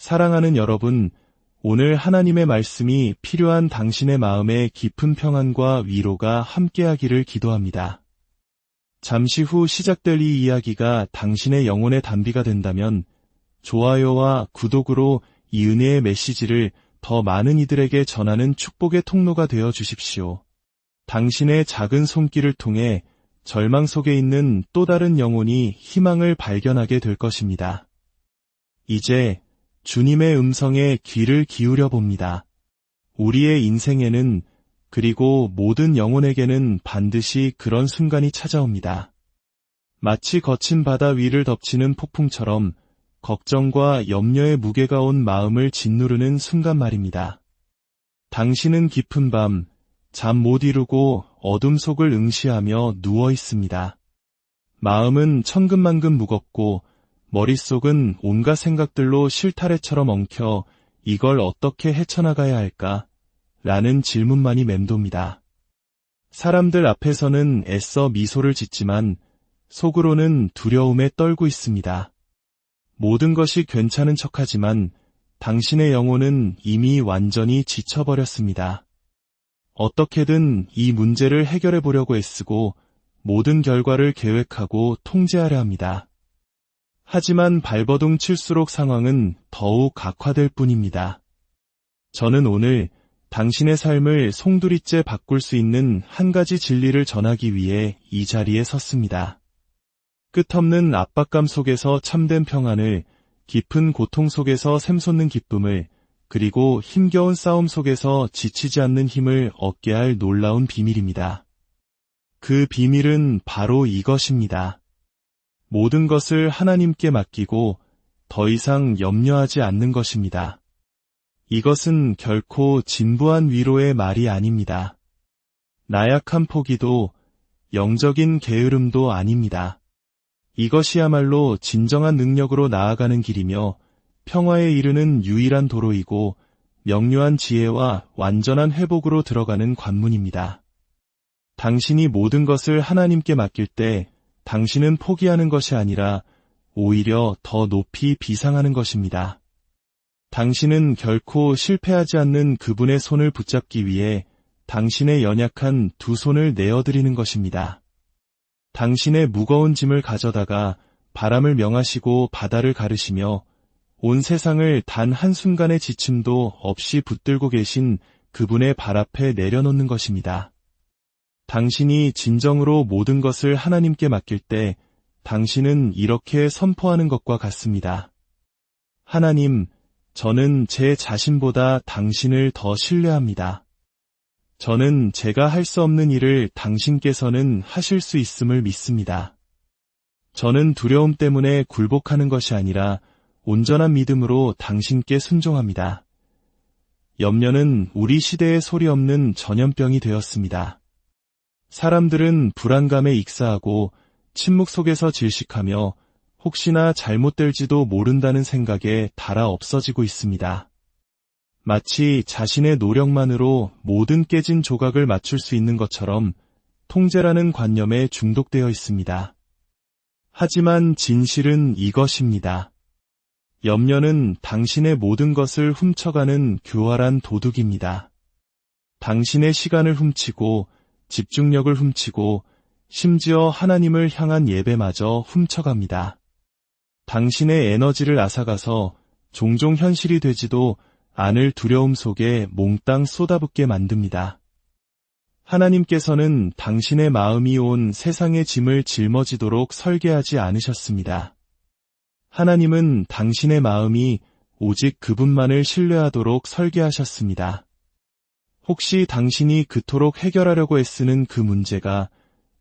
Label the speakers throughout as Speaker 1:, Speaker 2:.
Speaker 1: 사랑하는 여러분, 오늘 하나님의 말씀이 필요한 당신의 마음에 깊은 평안과 위로가 함께하기를 기도합니다. 잠시 후 시작될 이 이야기가 당신의 영혼의 단비가 된다면 좋아요와 구독으로 이 은혜의 메시지를 더 많은 이들에게 전하는 축복의 통로가 되어 주십시오. 당신의 작은 손길을 통해 절망 속에 있는 또 다른 영혼이 희망을 발견하게 될 것입니다. 이제 주님의 음성에 귀를 기울여 봅니다. 우리의 인생에는, 그리고 모든 영혼에게는 반드시 그런 순간이 찾아옵니다. 마치 거친 바다 위를 덮치는 폭풍처럼 걱정과 염려의 무게가 온 마음을 짓누르는 순간 말입니다. 당신은 깊은 밤, 잠 못 이루고 어둠 속을 응시하며 누워 있습니다. 마음은 천근만근 무겁고 머릿속은 온갖 생각들로 실타래처럼 엉켜 이걸 어떻게 헤쳐나가야 할까? 라는 질문만이 맴돕니다. 사람들 앞에서는 애써 미소를 짓지만 속으로는 두려움에 떨고 있습니다. 모든 것이 괜찮은 척하지만 당신의 영혼은 이미 완전히 지쳐버렸습니다. 어떻게든 이 문제를 해결해 보려고 애쓰고 모든 결과를 계획하고 통제하려 합니다. 하지만 발버둥 칠수록 상황은 더욱 악화될 뿐입니다. 저는 오늘 당신의 삶을 송두리째 바꿀 수 있는 한 가지 진리를 전하기 위해 이 자리에 섰습니다. 끝없는 압박감 속에서 참된 평안을, 깊은 고통 속에서 샘솟는 기쁨을, 그리고 힘겨운 싸움 속에서 지치지 않는 힘을 얻게 할 놀라운 비밀입니다. 그 비밀은 바로 이것입니다. 모든 것을 하나님께 맡기고 더 이상 염려하지 않는 것입니다. 이것은 결코 진부한 위로의 말이 아닙니다. 나약한 포기도, 영적인 게으름도 아닙니다. 이것이야말로 진정한 능력으로 나아가는 길이며 평화에 이르는 유일한 도로이고 명료한 지혜와 완전한 회복으로 들어가는 관문입니다. 당신이 모든 것을 하나님께 맡길 때 당신은 포기하는 것이 아니라 오히려 더 높이 비상하는 것입니다. 당신은 결코 실패하지 않는 그분의 손을 붙잡기 위해 당신의 연약한 두 손을 내어드리는 것입니다. 당신의 무거운 짐을 가져다가 바람을 명하시고 바다를 가르시며 온 세상을 단 한순간의 지침도 없이 붙들고 계신 그분의 발 앞에 내려놓는 것입니다. 당신이 진정으로 모든 것을 하나님께 맡길 때 당신은 이렇게 선포하는 것과 같습니다. 하나님, 저는 제 자신보다 당신을 더 신뢰합니다. 저는 제가 할 수 없는 일을 당신께서는 하실 수 있음을 믿습니다. 저는 두려움 때문에 굴복하는 것이 아니라 온전한 믿음으로 당신께 순종합니다. 염려는 우리 시대에 소리 없는 전염병이 되었습니다. 사람들은 불안감에 익사하고 침묵 속에서 질식하며 혹시나 잘못될지도 모른다는 생각에 닳아 없어지고 있습니다. 마치 자신의 노력만으로 모든 깨진 조각을 맞출 수 있는 것처럼 통제라는 관념에 중독되어 있습니다. 하지만 진실은 이것입니다. 염려는 당신의 모든 것을 훔쳐가는 교활한 도둑입니다. 당신의 시간을 훔치고 집중력을 훔치고 심지어 하나님을 향한 예배마저 훔쳐갑니다. 당신의 에너지를 앗아가서 종종 현실이 되지도 않을 두려움 속에 몽땅 쏟아붓게 만듭니다. 하나님께서는 당신의 마음이 온 세상의 짐을 짊어지도록 설계하지 않으셨습니다. 하나님은 당신의 마음이 오직 그분만을 신뢰하도록 설계하셨습니다. 혹시 당신이 그토록 해결하려고 애쓰는 그 문제가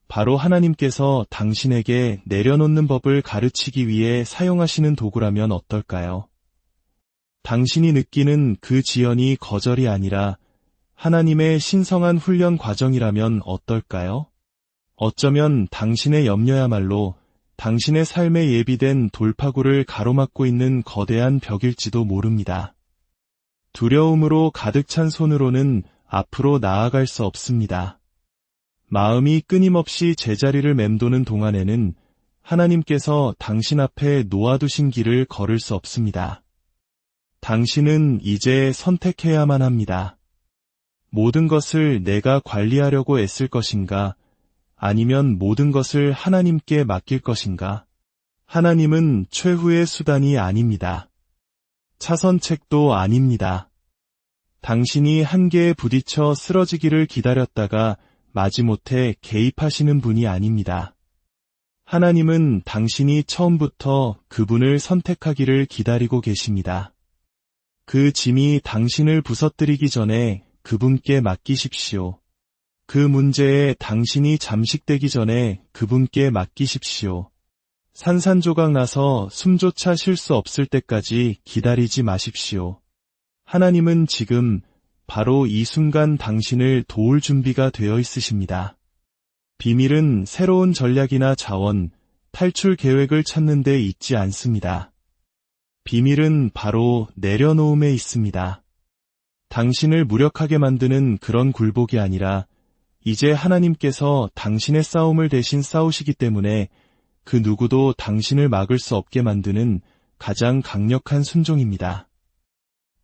Speaker 1: 바로 하나님께서 당신에게 내려놓는 법을 가르치기 위해 사용하시는 도구라면 어떨까요? 당신이 느끼는 그 지연이 거절이 아니라 하나님의 신성한 훈련 과정이라면 어떨까요? 어쩌면 당신의 염려야말로 당신의 삶에 예비된 돌파구를 가로막고 있는 거대한 벽일지도 모릅니다. 두려움으로 가득 찬 손으로는 앞으로 나아갈 수 없습니다. 마음이 끊임없이 제자리를 맴도는 동안에는 하나님께서 당신 앞에 놓아두신 길을 걸을 수 없습니다. 당신은 이제 선택해야만 합니다. 모든 것을 내가 관리하려고 애쓸 것인가? 아니면 모든 것을 하나님께 맡길 것인가? 하나님은 최후의 수단이 아닙니다. 차선책도 아닙니다. 당신이 한계에 부딪혀 쓰러지기를 기다렸다가 마지못해 개입하시는 분이 아닙니다. 하나님은 당신이 처음부터 그분을 선택하기를 기다리고 계십니다. 그 짐이 당신을 부서뜨리기 전에 그분께 맡기십시오. 그 문제에 당신이 잠식되기 전에 그분께 맡기십시오. 산산조각 나서 숨조차 쉴 수 없을 때까지 기다리지 마십시오. 하나님은 지금 바로 이 순간 당신을 도울 준비가 되어 있으십니다. 비밀은 새로운 전략이나 자원, 탈출 계획을 찾는 데 있지 않습니다. 비밀은 바로 내려놓음에 있습니다. 당신을 무력하게 만드는 그런 굴복이 아니라 이제 하나님께서 당신의 싸움을 대신 싸우시기 때문에 그 누구도 당신을 막을 수 없게 만드는 가장 강력한 순종입니다.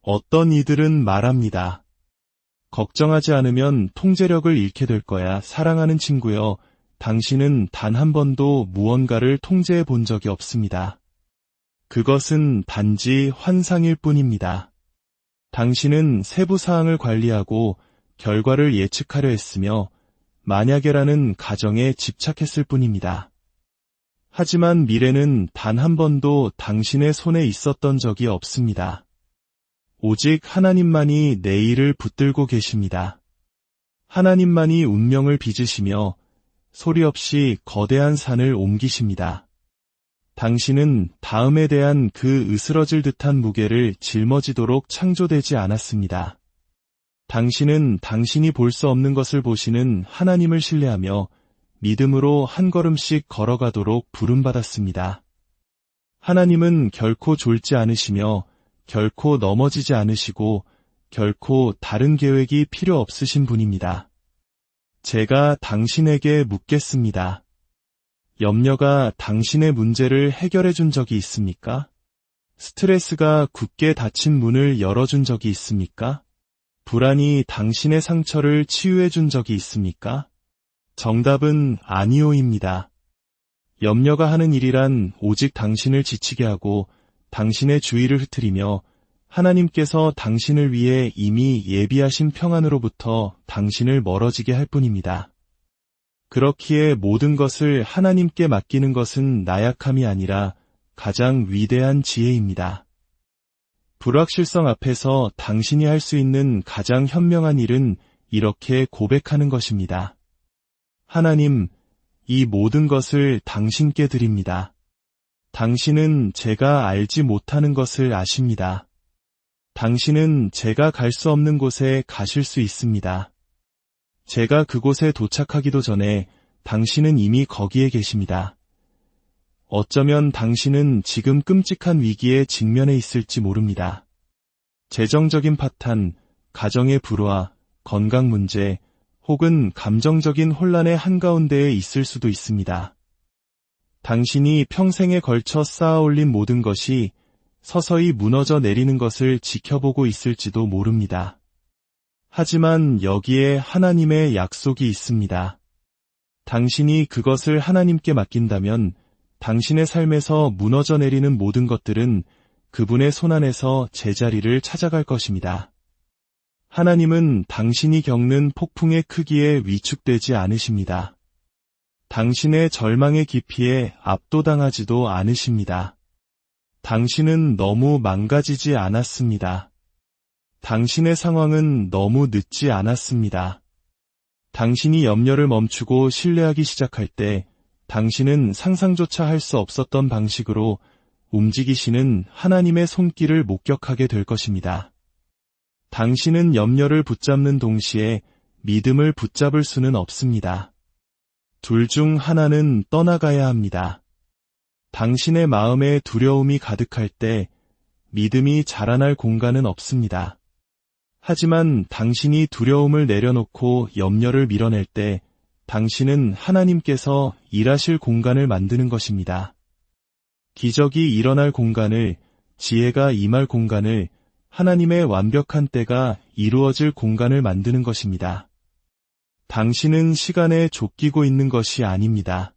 Speaker 1: 어떤 이들은 말합니다. 걱정하지 않으면 통제력을 잃게 될 거야. 사랑하는 친구여, 당신은 단 한 번도 무언가를 통제해 본 적이 없습니다. 그것은 단지 환상일 뿐입니다. 당신은 세부 사항을 관리하고 결과를 예측하려 했으며 만약에라는 가정에 집착했을 뿐입니다. 하지만 미래는 단 한 번도 당신의 손에 있었던 적이 없습니다. 오직 하나님만이 내일을 붙들고 계십니다. 하나님만이 운명을 빚으시며 소리 없이 거대한 산을 옮기십니다. 당신은 다음에 대한 그 으스러질 듯한 무게를 짊어지도록 창조되지 않았습니다. 당신은 당신이 볼 수 없는 것을 보시는 하나님을 신뢰하며 믿음으로 한 걸음씩 걸어가도록 부름받았습니다. 하나님은 결코 졸지 않으시며 결코 넘어지지 않으시고 결코 다른 계획이 필요 없으신 분입니다. 제가 당신에게 묻겠습니다. 염려가 당신의 문제를 해결해 준 적이 있습니까? 스트레스가 굳게 닫힌 문을 열어준 적이 있습니까? 불안이 당신의 상처를 치유해 준 적이 있습니까? 정답은 아니오입니다. 염려가 하는 일이란 오직 당신을 지치게 하고 당신의 주의를 흐트리며 하나님께서 당신을 위해 이미 예비하신 평안으로부터 당신을 멀어지게 할 뿐입니다. 그렇기에 모든 것을 하나님께 맡기는 것은 나약함이 아니라 가장 위대한 지혜입니다. 불확실성 앞에서 당신이 할 수 있는 가장 현명한 일은 이렇게 고백하는 것입니다. 하나님, 이 모든 것을 당신께 드립니다. 당신은 제가 알지 못하는 것을 아십니다. 당신은 제가 갈 수 없는 곳에 가실 수 있습니다. 제가 그곳에 도착하기도 전에 당신은 이미 거기에 계십니다. 어쩌면 당신은 지금 끔찍한 위기에 직면해 있을지 모릅니다. 재정적인 파탄, 가정의 불화, 건강 문제, 혹은 감정적인 혼란의 한가운데에 있을 수도 있습니다. 당신이 평생에 걸쳐 쌓아올린 모든 것이 서서히 무너져 내리는 것을 지켜보고 있을지도 모릅니다. 하지만 여기에 하나님의 약속이 있습니다. 당신이 그것을 하나님께 맡긴다면 당신의 삶에서 무너져 내리는 모든 것들은 그분의 손안에서 제자리를 찾아갈 것입니다. 하나님은 당신이 겪는 폭풍의 크기에 위축되지 않으십니다. 당신의 절망의 깊이에 압도당하지도 않으십니다. 당신은 너무 망가지지 않았습니다. 당신의 상황은 너무 늦지 않았습니다. 당신이 염려를 멈추고 신뢰하기 시작할 때 당신은 상상조차 할 수 없었던 방식으로 움직이시는 하나님의 손길을 목격하게 될 것입니다. 당신은 염려를 붙잡는 동시에 믿음을 붙잡을 수는 없습니다. 둘 중 하나는 떠나가야 합니다. 당신의 마음에 두려움이 가득할 때 믿음이 자라날 공간은 없습니다. 하지만 당신이 두려움을 내려놓고 염려를 밀어낼 때 당신은 하나님께서 일하실 공간을 만드는 것입니다. 기적이 일어날 공간을, 지혜가 임할 공간을, 하나님의 완벽한 때가 이루어질 공간을 만드는 것입니다. 당신은 시간에 쫓기고 있는 것이 아닙니다.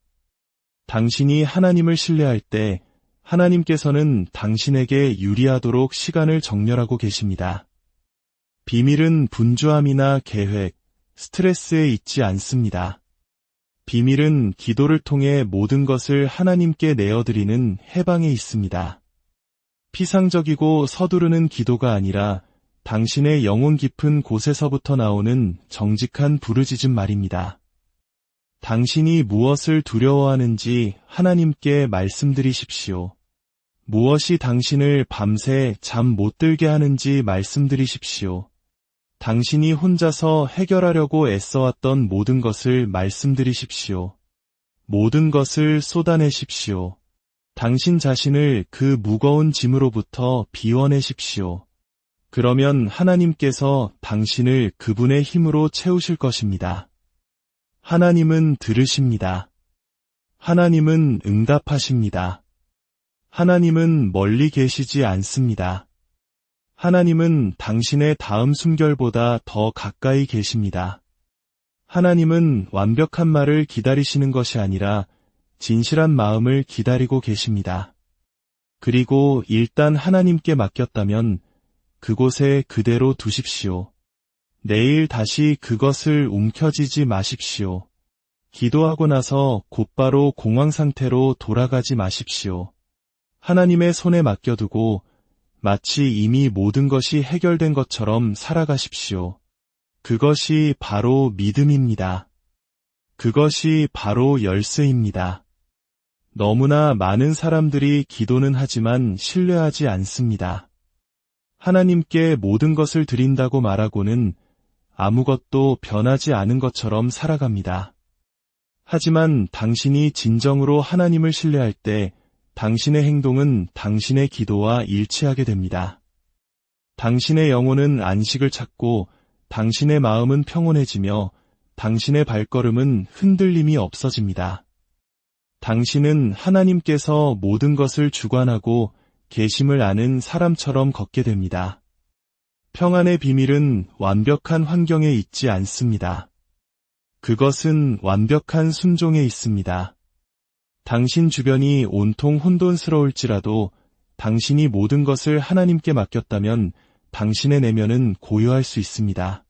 Speaker 1: 당신이 하나님을 신뢰할 때 하나님께서는 당신에게 유리하도록 시간을 정렬하고 계십니다. 비밀은 분주함이나 계획, 스트레스에 있지 않습니다. 비밀은 기도를 통해 모든 것을 하나님께 내어드리는 해방에 있습니다. 피상적이고 서두르는 기도가 아니라 당신의 영혼 깊은 곳에서부터 나오는 정직한 부르짖음 말입니다. 당신이 무엇을 두려워하는지 하나님께 말씀드리십시오. 무엇이 당신을 밤새 잠 못 들게 하는지 말씀드리십시오. 당신이 혼자서 해결하려고 애써왔던 모든 것을 말씀드리십시오. 모든 것을 쏟아내십시오. 당신 자신을 그 무거운 짐으로부터 비워내십시오. 그러면 하나님께서 당신을 그분의 힘으로 채우실 것입니다. 하나님은 들으십니다. 하나님은 응답하십니다. 하나님은 멀리 계시지 않습니다. 하나님은 당신의 다음 숨결보다 더 가까이 계십니다. 하나님은 완벽한 말을 기다리시는 것이 아니라 진실한 마음을 기다리고 계십니다. 그리고 일단 하나님께 맡겼다면 그곳에 그대로 두십시오. 내일 다시 그것을 움켜쥐지 마십시오. 기도하고 나서 곧바로 공황 상태로 돌아가지 마십시오. 하나님의 손에 맡겨두고 마치 이미 모든 것이 해결된 것처럼 살아가십시오. 그것이 바로 믿음입니다. 그것이 바로 열쇠입니다. 너무나 많은 사람들이 기도는 하지만 신뢰하지 않습니다. 하나님께 모든 것을 드린다고 말하고는 아무것도 변하지 않은 것처럼 살아갑니다. 하지만 당신이 진정으로 하나님을 신뢰할 때 당신의 행동은 당신의 기도와 일치하게 됩니다. 당신의 영혼은 안식을 찾고 당신의 마음은 평온해지며 당신의 발걸음은 흔들림이 없어집니다. 당신은 하나님께서 모든 것을 주관하고 계심을 아는 사람처럼 걷게 됩니다. 평안의 비밀은 완벽한 환경에 있지 않습니다. 그것은 완벽한 순종에 있습니다. 당신 주변이 온통 혼돈스러울지라도 당신이 모든 것을 하나님께 맡겼다면 당신의 내면은 고요할 수 있습니다.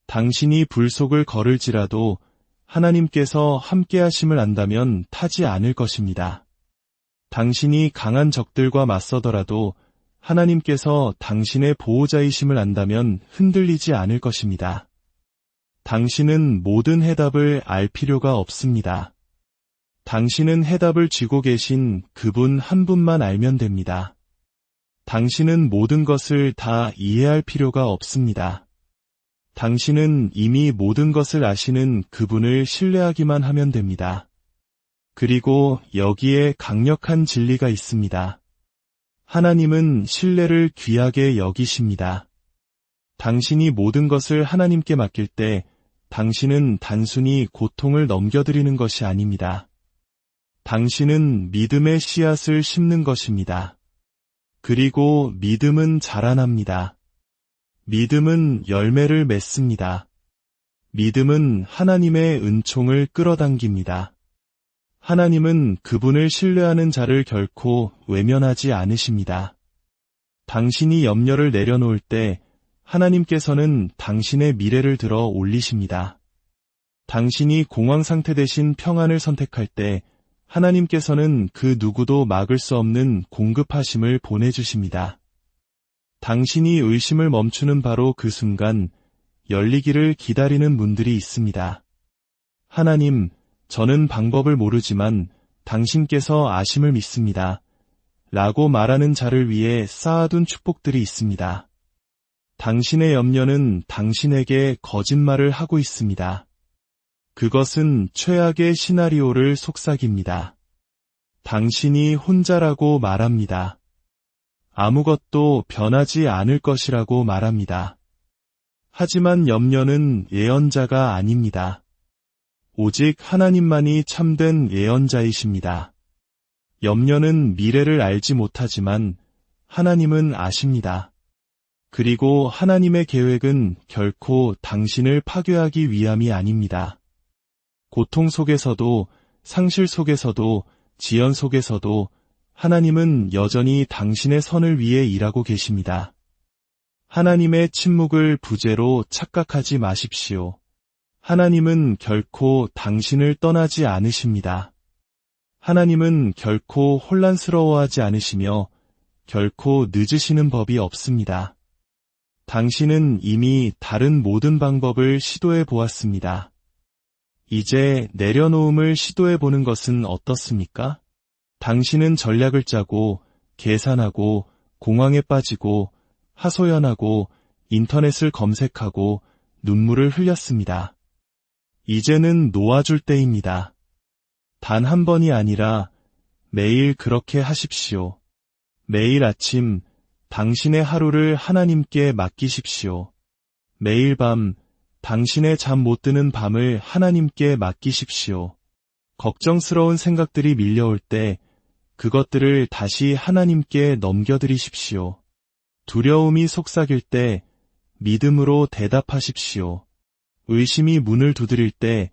Speaker 1: 당신이 불 속을 걸을지라도 하나님께서 함께하심을 안다면 타지 않을 것입니다. 당신이 강한 적들과 맞서더라도 하나님께서 당신의 보호자이심을 안다면 흔들리지 않을 것입니다. 당신은 모든 해답을 알 필요가 없습니다. 당신은 해답을 쥐고 계신 그분 한 분만 알면 됩니다. 당신은 모든 것을 다 이해할 필요가 없습니다. 당신은 이미 모든 것을 아시는 그분을 신뢰하기만 하면 됩니다. 그리고 여기에 강력한 진리가 있습니다. 하나님은 신뢰를 귀하게 여기십니다. 당신이 모든 것을 하나님께 맡길 때 당신은 단순히 고통을 넘겨드리는 것이 아닙니다. 당신은 믿음의 씨앗을 심는 것입니다. 그리고 믿음은 자라납니다. 믿음은 열매를 맺습니다. 믿음은 하나님의 은총을 끌어당깁니다. 하나님은 그분을 신뢰하는 자를 결코 외면하지 않으십니다. 당신이 염려를 내려놓을 때 하나님께서는 당신의 미래를 들어 올리십니다. 당신이 공황 상태 대신 평안을 선택할 때 하나님께서는 그 누구도 막을 수 없는 공급하심을 보내주십니다. 당신이 의심을 멈추는 바로 그 순간 열리기를 기다리는 문들이 있습니다. 하나님, 저는 방법을 모르지만 당신께서 아심을 믿습니다. 라고 말하는 자를 위해 쌓아둔 축복들이 있습니다. 당신의 염려는 당신에게 거짓말을 하고 있습니다. 그것은 최악의 시나리오를 속삭입니다. 당신이 혼자라고 말합니다. 아무것도 변하지 않을 것이라고 말합니다. 하지만 염려는 예언자가 아닙니다. 오직 하나님만이 참된 예언자이십니다. 염려는 미래를 알지 못하지만 하나님은 아십니다. 그리고 하나님의 계획은 결코 당신을 파괴하기 위함이 아닙니다. 고통 속에서도, 상실 속에서도, 지연 속에서도 하나님은 여전히 당신의 선을 위해 일하고 계십니다. 하나님의 침묵을 부재로 착각하지 마십시오. 하나님은 결코 당신을 떠나지 않으십니다. 하나님은 결코 혼란스러워하지 않으시며 결코 늦으시는 법이 없습니다. 당신은 이미 다른 모든 방법을 시도해 보았습니다. 이제 내려놓음을 시도해 보는 것은 어떻습니까? 당신은 전략을 짜고 계산하고 공황에 빠지고 하소연하고 인터넷을 검색하고 눈물을 흘렸습니다. 이제는 놓아줄 때입니다. 단 한 번이 아니라 매일 그렇게 하십시오. 매일 아침 당신의 하루를 하나님께 맡기십시오. 매일 밤 당신의 잠 못 드는 밤을 하나님께 맡기십시오. 걱정스러운 생각들이 밀려올 때 그것들을 다시 하나님께 넘겨드리십시오. 두려움이 속삭일 때 믿음으로 대답하십시오. 의심이 문을 두드릴 때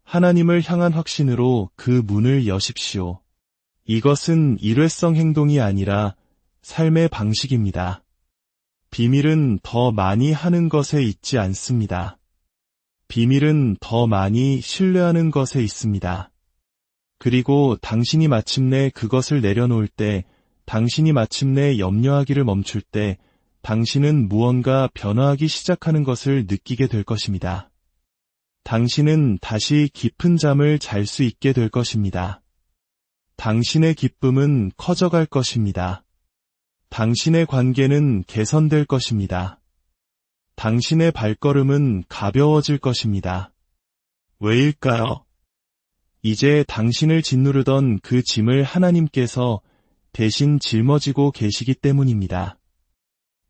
Speaker 1: 하나님을 향한 확신으로 그 문을 여십시오. 이것은 일회성 행동이 아니라 삶의 방식입니다. 비밀은 더 많이 하는 것에 있지 않습니다. 비밀은 더 많이 신뢰하는 것에 있습니다. 그리고 당신이 마침내 그것을 내려놓을 때, 당신이 마침내 염려하기를 멈출 때, 당신은 무언가 변화하기 시작하는 것을 느끼게 될 것입니다. 당신은 다시 깊은 잠을 잘 수 있게 될 것입니다. 당신의 기쁨은 커져갈 것입니다. 당신의 관계는 개선될 것입니다. 당신의 발걸음은 가벼워질 것입니다. 왜일까요? 이제 당신을 짓누르던 그 짐을 하나님께서 대신 짊어지고 계시기 때문입니다.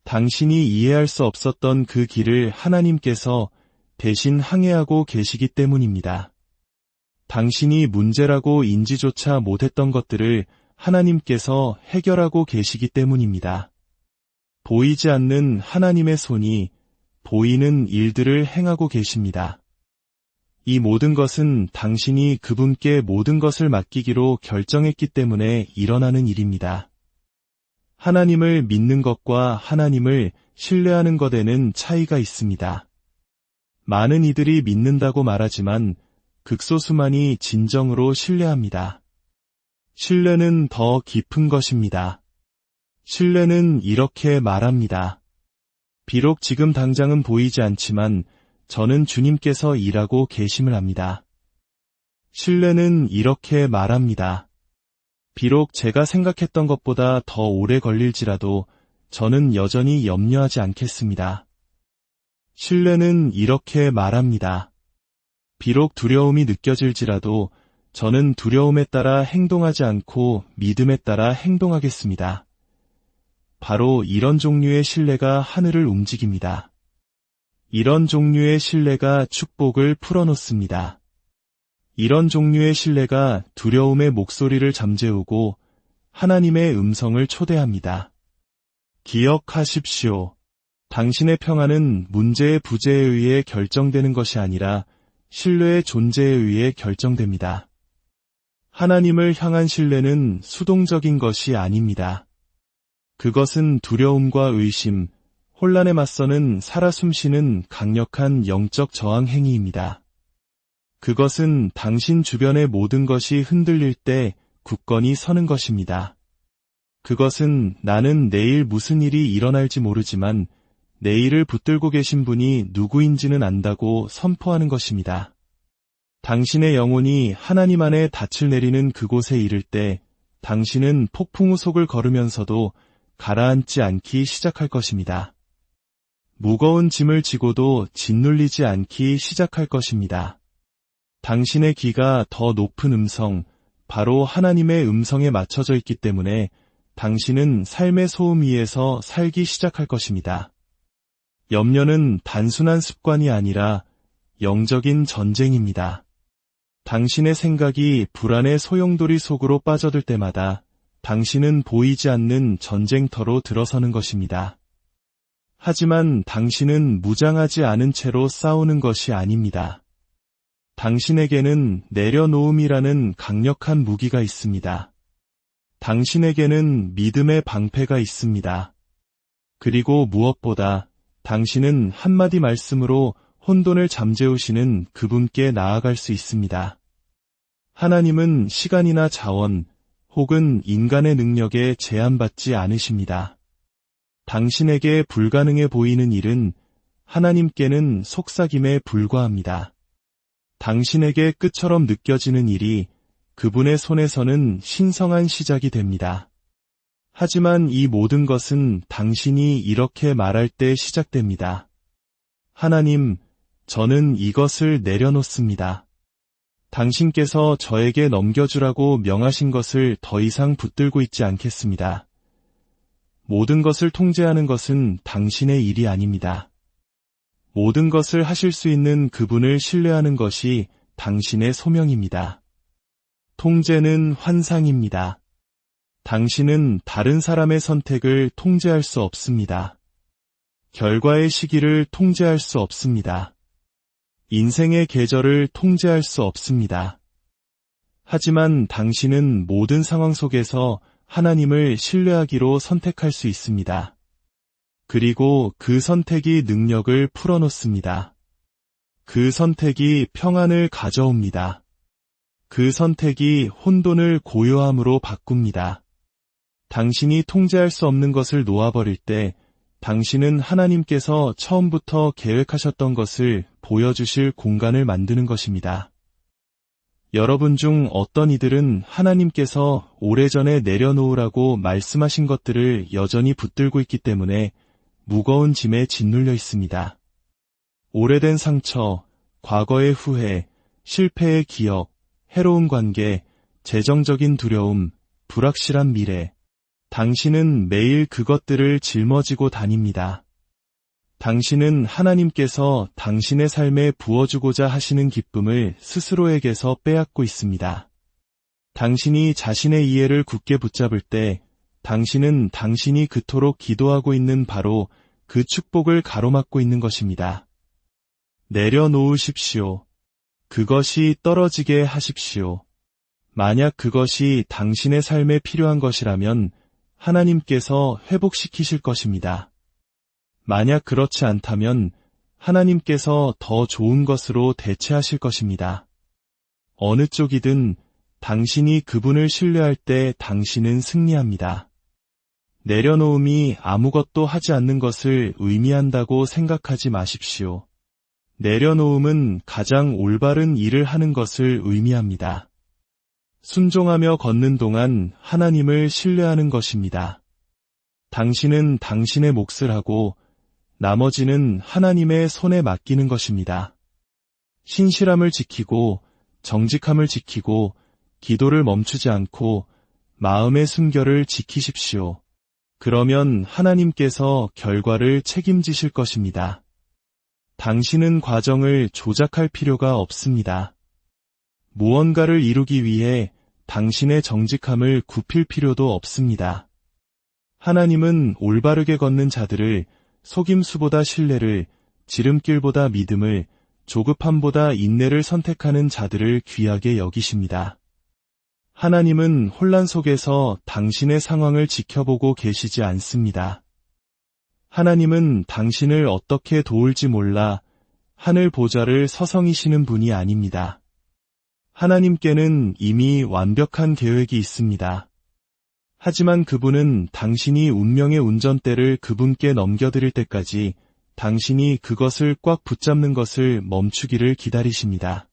Speaker 1: 당신이 이해할 수 없었던 그 길을 하나님께서 대신 항해하고 계시기 때문입니다. 당신이 문제라고 인지조차 못했던 것들을 하나님께서 해결하고 계시기 때문입니다. 보이지 않는 하나님의 손이 보이는 일들을 행하고 계십니다. 이 모든 것은 당신이 그분께 모든 것을 맡기기로 결정했기 때문에 일어나는 일입니다. 하나님을 믿는 것과 하나님을 신뢰하는 것에는 차이가 있습니다. 많은 이들이 믿는다고 말하지만 극소수만이 진정으로 신뢰합니다. 신뢰는 더 깊은 것입니다. 신뢰는 이렇게 말합니다. 비록 지금 당장은 보이지 않지만 저는 주님께서 일하고 계심을 압니다. 신뢰는 이렇게 말합니다. 비록 제가 생각했던 것보다 더 오래 걸릴지라도 저는 여전히 염려하지 않겠습니다. 신뢰는 이렇게 말합니다. 비록 두려움이 느껴질지라도 저는 두려움에 따라 행동하지 않고 믿음에 따라 행동하겠습니다. 바로 이런 종류의 신뢰가 하늘을 움직입니다. 이런 종류의 신뢰가 축복을 풀어놓습니다. 이런 종류의 신뢰가 두려움의 목소리를 잠재우고 하나님의 음성을 초대합니다. 기억하십시오. 당신의 평안은 문제의 부재에 의해 결정되는 것이 아니라 신뢰의 존재에 의해 결정됩니다. 하나님을 향한 신뢰는 수동적인 것이 아닙니다. 그것은 두려움과 의심, 혼란에 맞서는 살아 숨쉬는 강력한 영적 저항 행위입니다. 그것은 당신 주변의 모든 것이 흔들릴 때 굳건히 서는 것입니다. 그것은 나는 내일 무슨 일이 일어날지 모르지만 내일을 붙들고 계신 분이 누구인지는 안다고 선포하는 것입니다. 당신의 영혼이 하나님 안에 닻을 내리는 그곳에 이를 때 당신은 폭풍우 속을 걸으면서도 가라앉지 않기 시작할 것입니다. 무거운 짐을 지고도 짓눌리지 않기 시작할 것입니다. 당신의 귀가 더 높은 음성, 바로 하나님의 음성에 맞춰져 있기 때문에 당신은 삶의 소음 위에서 살기 시작할 것입니다. 염려는 단순한 습관이 아니라 영적인 전쟁입니다. 당신의 생각이 불안의 소용돌이 속으로 빠져들 때마다 당신은 보이지 않는 전쟁터로 들어서는 것입니다. 하지만 당신은 무장하지 않은 채로 싸우는 것이 아닙니다. 당신에게는 내려놓음이라는 강력한 무기가 있습니다. 당신에게는 믿음의 방패가 있습니다. 그리고 무엇보다 당신은 한마디 말씀으로 혼돈을 잠재우시는 그분께 나아갈 수 있습니다. 하나님은 시간이나 자원 혹은 인간의 능력에 제한받지 않으십니다. 당신에게 불가능해 보이는 일은 하나님께는 속삭임에 불과합니다. 당신에게 끝처럼 느껴지는 일이 그분의 손에서는 신성한 시작이 됩니다. 하지만 이 모든 것은 당신이 이렇게 말할 때 시작됩니다. 하나님, 저는 이것을 내려놓습니다. 당신께서 저에게 넘겨주라고 명하신 것을 더 이상 붙들고 있지 않겠습니다. 모든 것을 통제하는 것은 당신의 일이 아닙니다. 모든 것을 하실 수 있는 그분을 신뢰하는 것이 당신의 소명입니다. 통제는 환상입니다. 당신은 다른 사람의 선택을 통제할 수 없습니다. 결과의 시기를 통제할 수 없습니다. 인생의 계절을 통제할 수 없습니다. 하지만 당신은 모든 상황 속에서 하나님을 신뢰하기로 선택할 수 있습니다. 그리고 그 선택이 능력을 풀어놓습니다. 그 선택이 평안을 가져옵니다. 그 선택이 혼돈을 고요함으로 바꿉니다. 당신이 통제할 수 없는 것을 놓아버릴 때 당신은 하나님께서 처음부터 계획하셨던 것을 보여주실 공간을 만드는 것입니다. 여러분 중 어떤 이들은 하나님께서 오래전에 내려놓으라고 말씀하신 것들을 여전히 붙들고 있기 때문에 무거운 짐에 짓눌려 있습니다. 오래된 상처, 과거의 후회, 실패의 기억, 해로운 관계, 재정적인 두려움, 불확실한 미래. 당신은 매일 그것들을 짊어지고 다닙니다. 당신은 하나님께서 당신의 삶에 부어주고자 하시는 기쁨을 스스로에게서 빼앗고 있습니다. 당신이 자신의 이해를 굳게 붙잡을 때 당신은 당신이 그토록 기도하고 있는 바로 그 축복을 가로막고 있는 것입니다. 내려놓으십시오. 그것이 떨어지게 하십시오. 만약 그것이 당신의 삶에 필요한 것이라면 하나님께서 회복시키실 것입니다. 만약 그렇지 않다면 하나님께서 더 좋은 것으로 대체하실 것입니다. 어느 쪽이든 당신이 그분을 신뢰할 때 당신은 승리합니다. 내려놓음이 아무것도 하지 않는 것을 의미한다고 생각하지 마십시오. 내려놓음은 가장 올바른 일을 하는 것을 의미합니다. 순종하며 걷는 동안 하나님을 신뢰하는 것입니다. 당신은 당신의 몫을 하고 나머지는 하나님의 손에 맡기는 것입니다. 신실함을 지키고 정직함을 지키고 기도를 멈추지 않고 마음의 순결을 지키십시오. 그러면 하나님께서 결과를 책임지실 것입니다. 당신은 과정을 조작할 필요가 없습니다. 무언가를 이루기 위해 당신의 정직함을 굽힐 필요도 없습니다. 하나님은 올바르게 걷는 자들을 속임수보다 신뢰를, 지름길보다 믿음을, 조급함보다 인내를 선택하는 자들을 귀하게 여기십니다. 하나님은 혼란 속에서 당신의 상황을 지켜보고 계시지 않습니다. 하나님은 당신을 어떻게 도울지 몰라 하늘 보좌를 서성이시는 분이 아닙니다. 하나님께는 이미 완벽한 계획이 있습니다. 하지만 그분은 당신이 운명의 운전대를 그분께 넘겨드릴 때까지 당신이 그것을 꽉 붙잡는 것을 멈추기를 기다리십니다.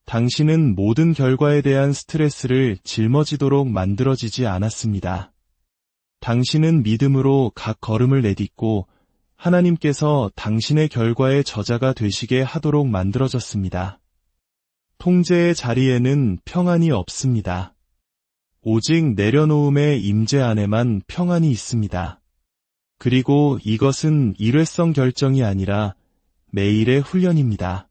Speaker 1: 당신은 모든 결과에 대한 스트레스를 짊어지도록 만들어지지 않았습니다. 당신은 믿음으로 각 걸음을 내딛고 하나님께서 당신의 결과의 저자가 되시게 하도록 만들어졌습니다. 통제의 자리에는 평안이 없습니다. 오직 내려놓음의 임재 안에만 평안이 있습니다. 그리고 이것은 일회성 결정이 아니라 매일의 훈련입니다.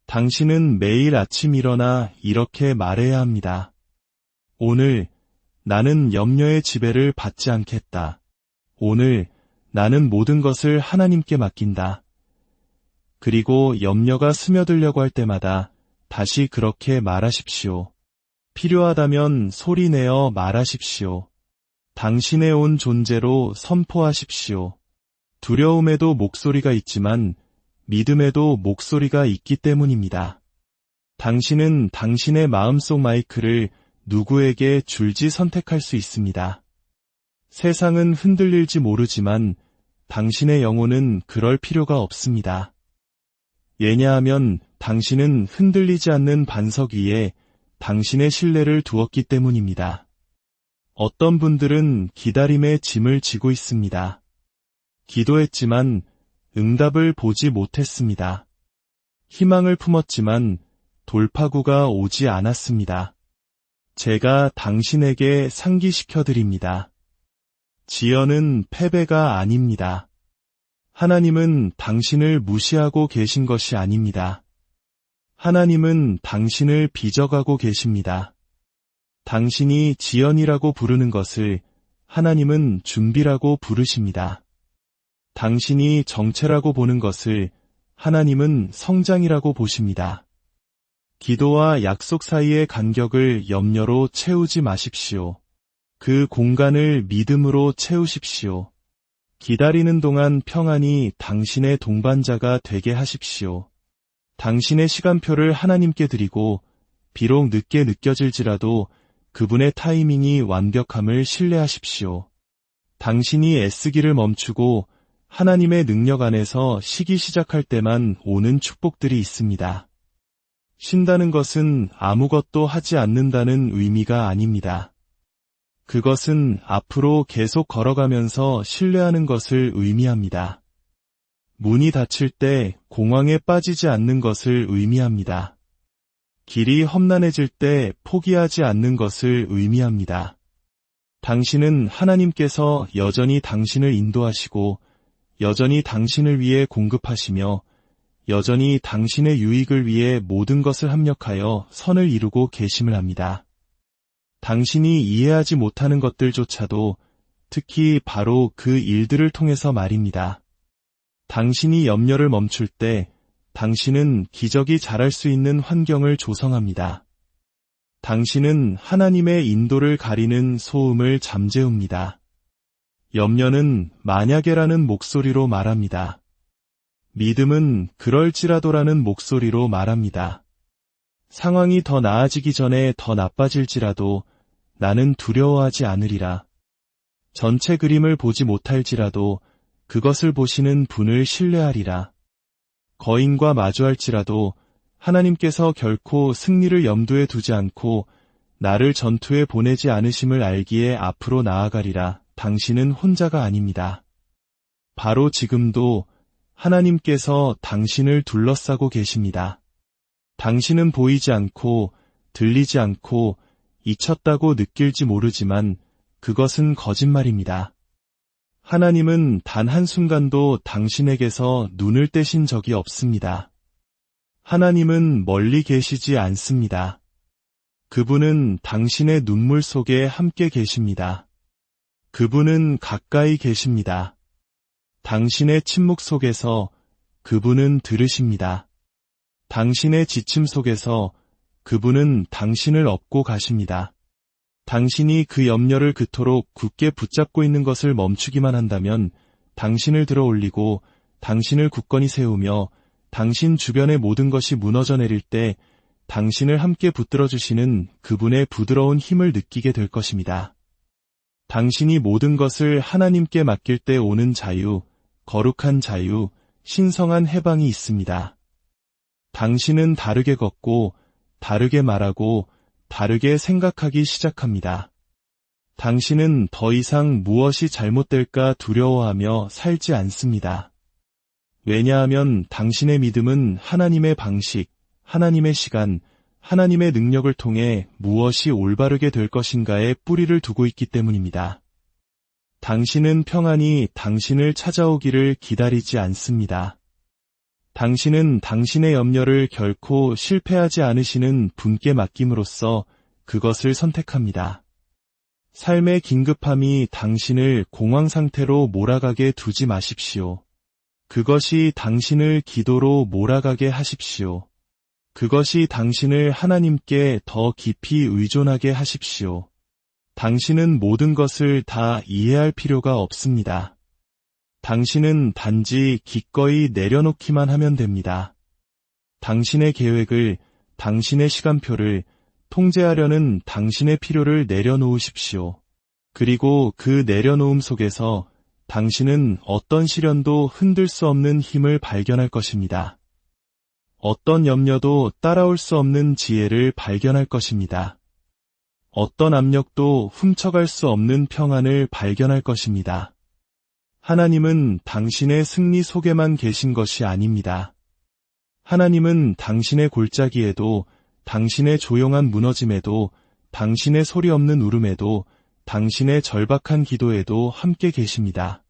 Speaker 1: 당신은 매일 아침 일어나 이렇게 말해야 합니다. 오늘 나는 염려의 지배를 받지 않겠다. 오늘 나는 모든 것을 하나님께 맡긴다. 그리고 염려가 스며들려고 할 때마다 다시 그렇게 말하십시오. 필요하다면 소리내어 말하십시오. 당신의 온 존재로 선포하십시오. 두려움에도 목소리가 있지만 믿음에도 목소리가 있기 때문입니다. 당신은 당신의 마음속 마이크를 누구에게 줄지 선택할 수 있습니다. 세상은 흔들릴지 모르지만 당신의 영혼은 그럴 필요가 없습니다. 왜냐하면 당신은 흔들리지 않는 반석 위에 당신의 신뢰를 두었기 때문입니다. 어떤 분들은 기다림의 짐을 지고 있습니다. 기도했지만 응답을 보지 못했습니다. 희망을 품었지만 돌파구가 오지 않았습니다. 제가 당신에게 상기시켜드립니다. 지연은 패배가 아닙니다. 하나님은 당신을 무시하고 계신 것이 아닙니다. 하나님은 당신을 빚어가고 계십니다. 당신이 지연이라고 부르는 것을 하나님은 준비라고 부르십니다. 당신이 정체라고 보는 것을 하나님은 성장이라고 보십니다. 기도와 약속 사이의 간격을 염려로 채우지 마십시오. 그 공간을 믿음으로 채우십시오. 기다리는 동안 평안히 당신의 동반자가 되게 하십시오. 당신의 시간표를 하나님께 드리고 비록 늦게 느껴질지라도 그분의 타이밍이 완벽함을 신뢰하십시오. 당신이 애쓰기를 멈추고 하나님의 능력 안에서 쉬기 시작할 때만 오는 축복들이 있습니다. 쉰다는 것은 아무것도 하지 않는다는 의미가 아닙니다. 그것은 앞으로 계속 걸어가면서 신뢰하는 것을 의미합니다. 문이 닫힐 때 공황에 빠지지 않는 것을 의미합니다. 길이 험난해질 때 포기하지 않는 것을 의미합니다. 당신은 하나님께서 여전히 당신을 인도하시고 여전히 당신을 위해 공급하시며 여전히 당신의 유익을 위해 모든 것을 합력하여 선을 이루고 계심을 합니다. 당신이 이해하지 못하는 것들조차도 특히 바로 그 일들을 통해서 말입니다. 당신이 염려를 멈출 때 당신은 기적이 자랄 수 있는 환경을 조성합니다. 당신은 하나님의 인도를 가리는 소음을 잠재웁니다. 염려는 만약에라는 목소리로 말합니다. 믿음은 그럴지라도라는 목소리로 말합니다. 상황이 더 나아지기 전에 더 나빠질지라도 나는 두려워하지 않으리라. 전체 그림을 보지 못할지라도 그것을 보시는 분을 신뢰하리라. 거인과 마주할지라도 하나님께서 결코 승리를 염두에 두지 않고 나를 전투에 보내지 않으심을 알기에 앞으로 나아가리라. 당신은 혼자가 아닙니다. 바로 지금도 하나님께서 당신을 둘러싸고 계십니다. 당신은 보이지 않고 들리지 않고 잊혔다고 느낄지 모르지만 그것은 거짓말입니다. 하나님은 단 한순간도 당신에게서 눈을 떼신 적이 없습니다. 하나님은 멀리 계시지 않습니다. 그분은 당신의 눈물 속에 함께 계십니다. 그분은 가까이 계십니다. 당신의 침묵 속에서 그분은 들으십니다. 당신의 지침 속에서 그분은 당신을 업고 가십니다. 당신이 그 염려를 그토록 굳게 붙잡고 있는 것을 멈추기만 한다면 당신을 들어 올리고 당신을 굳건히 세우며 당신 주변의 모든 것이 무너져 내릴 때 당신을 함께 붙들어 주시는 그분의 부드러운 힘을 느끼게 될 것입니다. 당신이 모든 것을 하나님께 맡길 때 오는 자유, 거룩한 자유, 신성한 해방이 있습니다. 당신은 다르게 걷고, 다르게 말하고, 다르게 생각하기 시작합니다. 당신은 더 이상 무엇이 잘못될까 두려워하며 살지 않습니다. 왜냐하면 당신의 믿음은 하나님의 방식, 하나님의 시간, 하나님의 능력을 통해 무엇이 올바르게 될 것인가에 뿌리를 두고 있기 때문입니다. 당신은 평안히 당신을 찾아오기를 기다리지 않습니다. 당신은 당신의 염려를 결코 실패하지 않으시는 분께 맡김으로써 그것을 선택합니다. 삶의 긴급함이 당신을 공황 상태로 몰아가게 두지 마십시오. 그것이 당신을 기도로 몰아가게 하십시오. 그것이 당신을 하나님께 더 깊이 의존하게 하십시오. 당신은 모든 것을 다 이해할 필요가 없습니다. 당신은 단지 기꺼이 내려놓기만 하면 됩니다. 당신의 계획을, 당신의 시간표를 통제하려는 당신의 필요를 내려놓으십시오. 그리고 그 내려놓음 속에서 당신은 어떤 시련도 흔들 수 없는 힘을 발견할 것입니다. 어떤 염려도 따라올 수 없는 지혜를 발견할 것입니다. 어떤 압력도 훔쳐갈 수 없는 평안을 발견할 것입니다. 하나님은 당신의 승리 속에만 계신 것이 아닙니다. 하나님은 당신의 골짜기에도, 당신의 조용한 무너짐에도, 당신의 소리 없는 울음에도, 당신의 절박한 기도에도 함께 계십니다.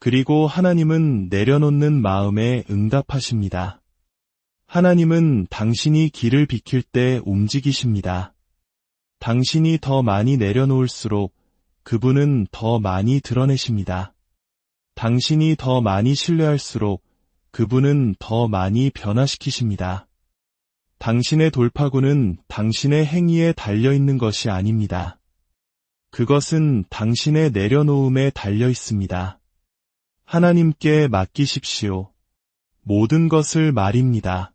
Speaker 1: 그리고 하나님은 내려놓는 마음에 응답하십니다. 하나님은 당신이 길을 비킬 때 움직이십니다. 당신이 더 많이 내려놓을수록 그분은 더 많이 드러내십니다. 당신이 더 많이 신뢰할수록 그분은 더 많이 변화시키십니다. 당신의 돌파구는 당신의 행위에 달려있는 것이 아닙니다. 그것은 당신의 내려놓음에 달려 있습니다. 하나님께 맡기십시오. 모든 것을 말입니다.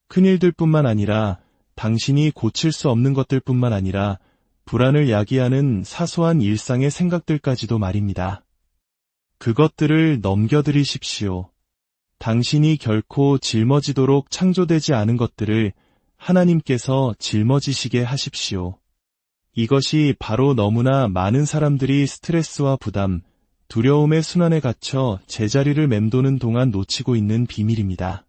Speaker 1: 큰일들뿐만 아니라 당신이 고칠 수 없는 것들뿐만 아니라 불안을 야기하는 사소한 일상의 생각들까지도 말입니다. 그것들을 넘겨드리십시오. 당신이 결코 짊어지도록 창조되지 않은 것들을 하나님께서 짊어지시게 하십시오. 이것이 바로 너무나 많은 사람들이 스트레스와 부담, 두려움의 순환에 갇혀 제자리를 맴도는 동안 놓치고 있는 비밀입니다.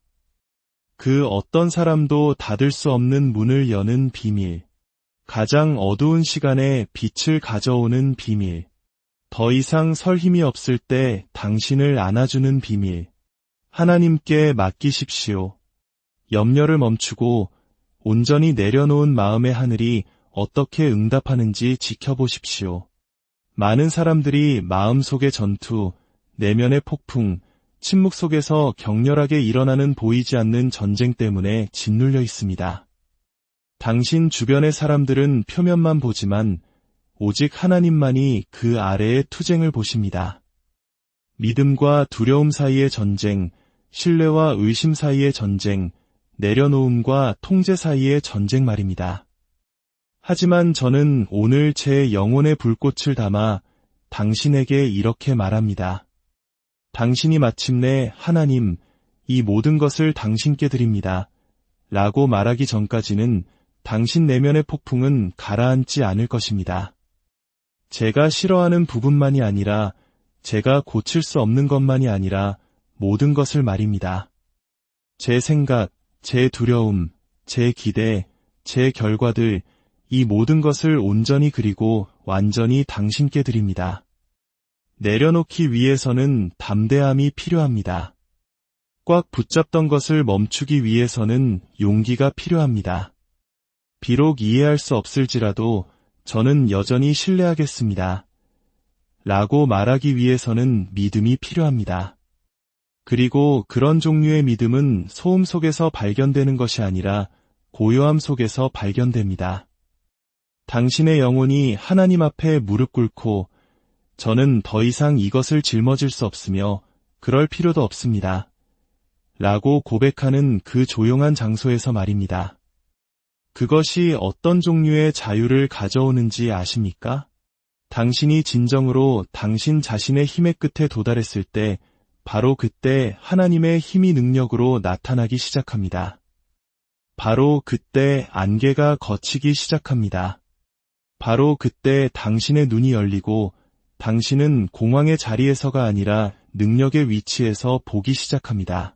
Speaker 1: 그 어떤 사람도 닫을 수 없는 문을 여는 비밀, 가장 어두운 시간에 빛을 가져오는 비밀, 더 이상 설 힘이 없을 때 당신을 안아주는 비밀, 하나님께 맡기십시오. 염려를 멈추고 온전히 내려놓은 마음의 하늘이 어떻게 응답하는지 지켜보십시오. 많은 사람들이 마음속의 전투, 내면의 폭풍, 침묵 속에서 격렬하게 일어나는 보이지 않는 전쟁 때문에 짓눌려 있습니다. 당신 주변의 사람들은 표면만 보지만 오직 하나님만이 그 아래의 투쟁을 보십니다. 믿음과 두려움 사이의 전쟁, 신뢰와 의심 사이의 전쟁, 내려놓음과 통제 사이의 전쟁 말입니다. 하지만 저는 오늘 제 영혼의 불꽃을 담아 당신에게 이렇게 말합니다. 당신이 마침내 하나님, 이 모든 것을 당신께 드립니다. 라고 말하기 전까지는 당신 내면의 폭풍은 가라앉지 않을 것입니다. 제가 싫어하는 부분만이 아니라, 제가 고칠 수 없는 것만이 아니라 모든 것을 말입니다. 제 생각, 제 두려움, 제 기대, 제 결과들, 이 모든 것을 온전히 그리고 완전히 당신께 드립니다. 내려놓기 위해서는 담대함이 필요합니다. 꽉 붙잡던 것을 멈추기 위해서는 용기가 필요합니다. 비록 이해할 수 없을지라도 저는 여전히 신뢰하겠습니다. 라고 말하기 위해서는 믿음이 필요합니다. 그리고 그런 종류의 믿음은 소음 속에서 발견되는 것이 아니라 고요함 속에서 발견됩니다. 당신의 영혼이 하나님 앞에 무릎 꿇고 저는 더 이상 이것을 짊어질 수 없으며 그럴 필요도 없습니다. 라고 고백하는 그 조용한 장소에서 말입니다. 그것이 어떤 종류의 자유를 가져오는지 아십니까? 당신이 진정으로 당신 자신의 힘의 끝에 도달했을 때 바로 그때 하나님의 힘이 능력으로 나타나기 시작합니다. 바로 그때 안개가 걷히기 시작합니다. 바로 그때 당신의 눈이 열리고 당신은 공황의 자리에서가 아니라 능력의 위치에서 보기 시작합니다.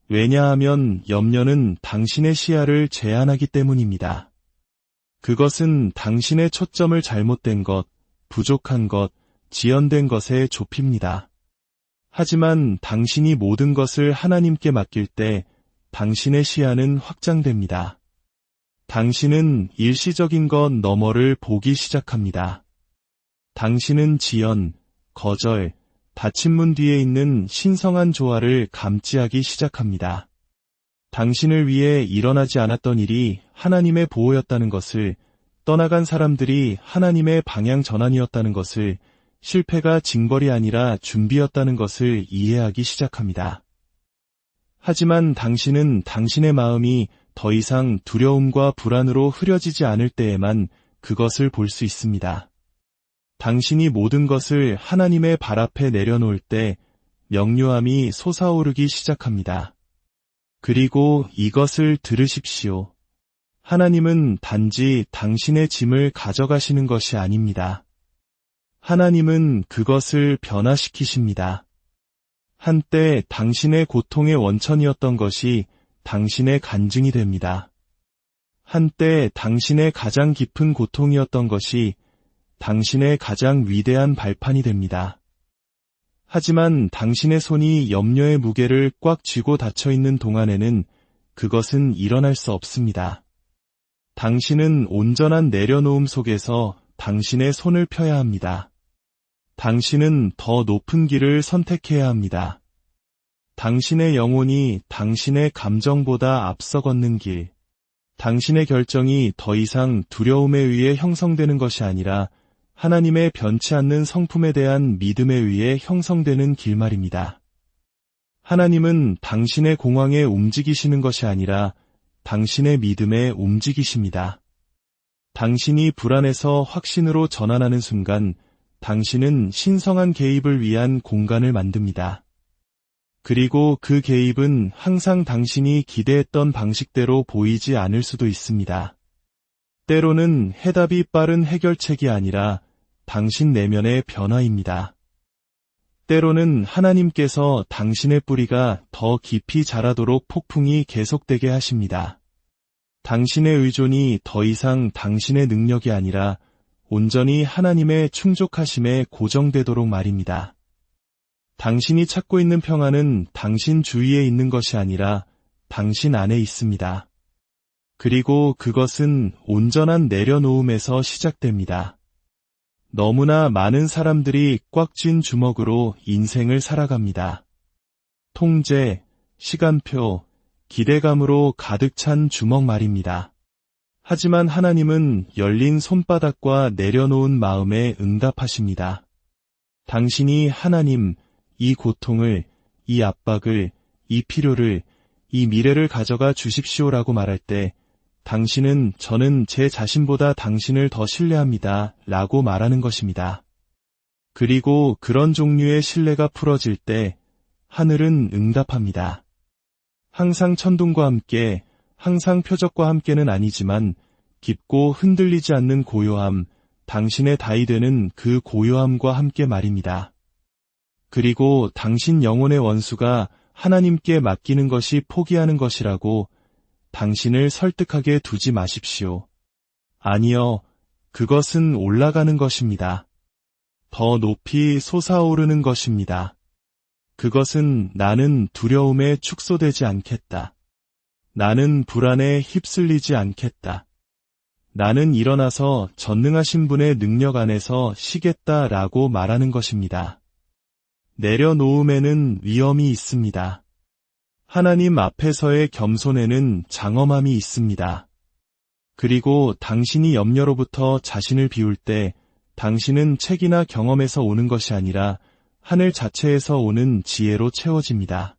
Speaker 1: 왜냐하면 염려는 당신의 시야를 제한하기 때문입니다. 그것은 당신의 초점을 잘못된 것, 부족한 것, 지연된 것에 좁힙니다. 하지만 당신이 모든 것을 하나님께 맡길 때 당신의 시야는 확장됩니다. 당신은 일시적인 것 너머를 보기 시작합니다. 당신은 지연, 거절, 닫힌 문 뒤에 있는 신성한 조화를 감지하기 시작합니다. 당신을 위해 일어나지 않았던 일이 하나님의 보호였다는 것을, 떠나간 사람들이 하나님의 방향 전환이었다는 것을, 실패가 징벌이 아니라 준비였다는 것을 이해하기 시작합니다. 하지만 당신은 당신의 마음이 더 이상 두려움과 불안으로 흐려지지 않을 때에만 그것을 볼 수 있습니다. 당신이 모든 것을 하나님의 발 앞에 내려놓을 때 명료함이 솟아오르기 시작합니다. 그리고 이것을 들으십시오. 하나님은 단지 당신의 짐을 가져가시는 것이 아닙니다. 하나님은 그것을 변화시키십니다. 한때 당신의 고통의 원천이었던 것이 당신의 간증이 됩니다. 한때 당신의 가장 깊은 고통이었던 것이 당신의 가장 위대한 발판이 됩니다. 하지만 당신의 손이 염려의 무게를 꽉 쥐고 닫혀있는 동안에는 그것은 일어날 수 없습니다. 당신은 온전한 내려놓음 속에서 당신의 손을 펴야 합니다. 당신은 더 높은 길을 선택해야 합니다. 당신의 영혼이 당신의 감정보다 앞서 걷는 길, 당신의 결정이 더 이상 두려움에 의해 형성되는 것이 아니라 하나님의 변치 않는 성품에 대한 믿음에 의해 형성되는 길 말입니다. 하나님은 당신의 공황에 움직이시는 것이 아니라 당신의 믿음에 움직이십니다. 당신이 불안에서 확신으로 전환하는 순간 당신은 신성한 개입을 위한 공간을 만듭니다. 그리고 그 개입은 항상 당신이 기대했던 방식대로 보이지 않을 수도 있습니다. 때로는 해답이 빠른 해결책이 아니라 당신 내면의 변화입니다. 때로는 하나님께서 당신의 뿌리가 더 깊이 자라도록 폭풍이 계속되게 하십니다. 당신의 의존이 더 이상 당신의 능력이 아니라 온전히 하나님의 충족하심에 고정되도록 말입니다. 당신이 찾고 있는 평안은 당신 주위에 있는 것이 아니라 당신 안에 있습니다. 그리고 그것은 온전한 내려놓음에서 시작됩니다. 너무나 많은 사람들이 꽉 쥔 주먹으로 인생을 살아갑니다. 통제, 시간표, 기대감으로 가득 찬 주먹 말입니다. 하지만 하나님은 열린 손바닥과 내려놓은 마음에 응답하십니다. 당신이 하나님, 이 고통을, 이 압박을, 이 필요를, 이 미래를 가져가 주십시오라고 말할 때 당신은 저는 제 자신보다 당신을 더 신뢰합니다 라고 말하는 것입니다. 그리고 그런 종류의 신뢰가 풀어질 때 하늘은 응답합니다. 항상 천둥과 함께, 항상 표적과 함께는 아니지만 깊고 흔들리지 않는 고요함, 당신의 다이 되는 그 고요함과 함께 말입니다. 그리고 당신 영혼의 원수가 하나님께 맡기는 것이 포기하는 것이라고 당신을 설득하게 두지 마십시오. 아니요, 그것은 올라가는 것입니다. 더 높이 솟아오르는 것입니다. 그것은 나는 두려움에 축소되지 않겠다. 나는 불안에 휩쓸리지 않겠다. 나는 일어나서 전능하신 분의 능력 안에서 쉬겠다라고 말하는 것입니다. 내려놓음에는 위험이 있습니다. 하나님 앞에서의 겸손에는 장엄함이 있습니다. 그리고 당신이 염려로부터 자신을 비울 때 당신은 책이나 경험에서 오는 것이 아니라 하늘 자체에서 오는 지혜로 채워집니다.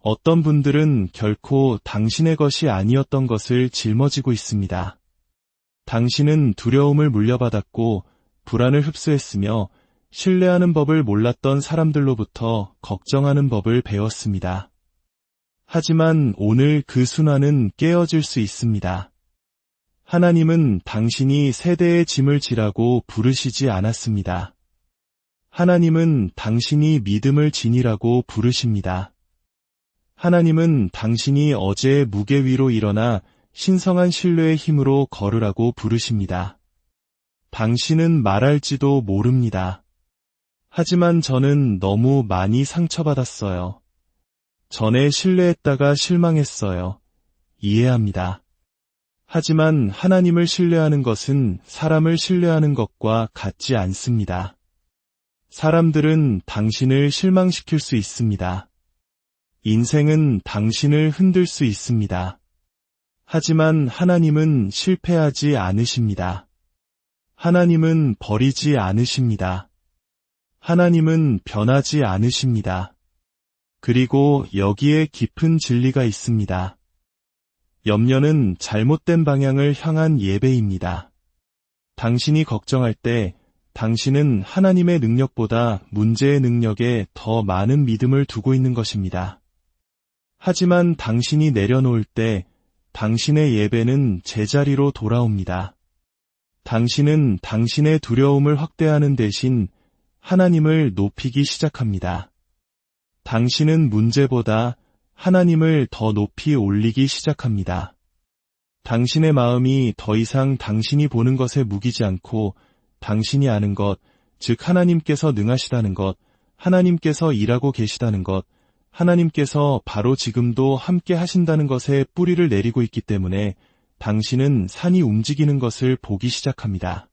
Speaker 1: 어떤 분들은 결코 당신의 것이 아니었던 것을 짊어지고 있습니다. 당신은 두려움을 물려받았고 불안을 흡수했으며 신뢰하는 법을 몰랐던 사람들로부터 걱정하는 법을 배웠습니다. 하지만 오늘 그 순환은 깨어질 수 있습니다. 하나님은 당신이 세대의 짐을 지라고 부르시지 않았습니다. 하나님은 당신이 믿음을 지니라고 부르십니다. 하나님은 당신이 어제의 무게 위로 일어나 신성한 신뢰의 힘으로 걸으라고 부르십니다. 당신은 말할지도 모릅니다. 하지만 저는 너무 많이 상처받았어요. 전에 신뢰했다가 실망했어요. 이해합니다. 하지만 하나님을 신뢰하는 것은 사람을 신뢰하는 것과 같지 않습니다. 사람들은 당신을 실망시킬 수 있습니다. 인생은 당신을 흔들 수 있습니다. 하지만 하나님은 실패하지 않으십니다. 하나님은 버리지 않으십니다. 하나님은 변하지 않으십니다. 그리고 여기에 깊은 진리가 있습니다. 염려는 잘못된 방향을 향한 예배입니다. 당신이 걱정할 때 당신은 하나님의 능력보다 문제의 능력에 더 많은 믿음을 두고 있는 것입니다. 하지만 당신이 내려놓을 때 당신의 예배는 제자리로 돌아옵니다. 당신은 당신의 두려움을 확대하는 대신 하나님을 높이기 시작합니다. 당신은 문제보다 하나님을 더 높이 올리기 시작합니다. 당신의 마음이 더 이상 당신이 보는 것에 묵이지 않고 당신이 아는 것, 즉 하나님께서 능하시다는 것, 하나님께서 일하고 계시다는 것, 하나님께서 바로 지금도 함께 하신다는 것에 뿌리를 내리고 있기 때문에 당신은 산이 움직이는 것을 보기 시작합니다.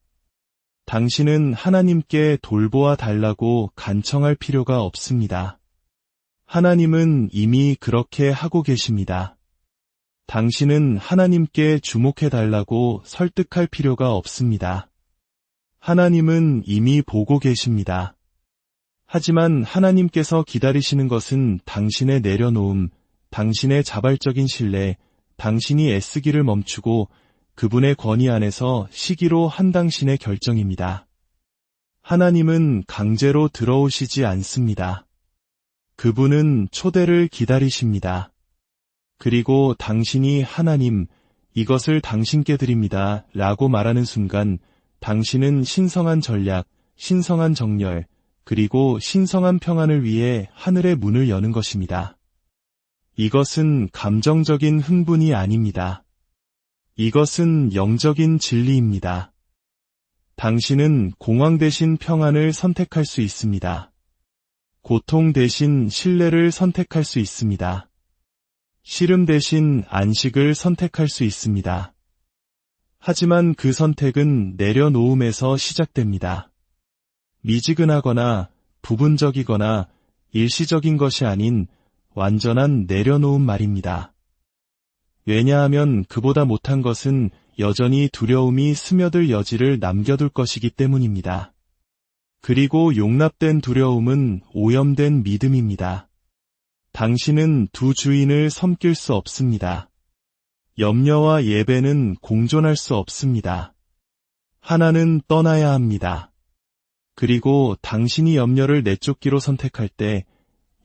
Speaker 1: 당신은 하나님께 돌보아 달라고 간청할 필요가 없습니다. 하나님은 이미 그렇게 하고 계십니다. 당신은 하나님께 주목해 달라고 설득할 필요가 없습니다. 하나님은 이미 보고 계십니다. 하지만 하나님께서 기다리시는 것은 당신의 내려놓음, 당신의 자발적인 신뢰, 당신이 애쓰기를 멈추고 그분의 권위 안에서 시기로 한 당신의 결정입니다. 하나님은 강제로 들어오시지 않습니다. 그분은 초대를 기다리십니다. 그리고 당신이 하나님, 이것을 당신께 드립니다 라고 말하는 순간 당신은 신성한 전략, 신성한 정렬, 그리고 신성한 평안을 위해 하늘의 문을 여는 것입니다. 이것은 감정적인 흥분이 아닙니다. 이것은 영적인 진리입니다. 당신은 공황 대신 평안을 선택할 수 있습니다. 고통 대신 신뢰를 선택할 수 있습니다. 시름 대신 안식을 선택할 수 있습니다. 하지만 그 선택은 내려놓음에서 시작됩니다. 미지근하거나 부분적이거나 일시적인 것이 아닌 완전한 내려놓음 말입니다. 왜냐하면 그보다 못한 것은 여전히 두려움이 스며들 여지를 남겨둘 것이기 때문입니다. 그리고 용납된 두려움은 오염된 믿음입니다. 당신은 두 주인을 섬길 수 없습니다. 염려와 예배는 공존할 수 없습니다. 하나는 떠나야 합니다. 그리고 당신이 염려를 내쫓기로 선택할 때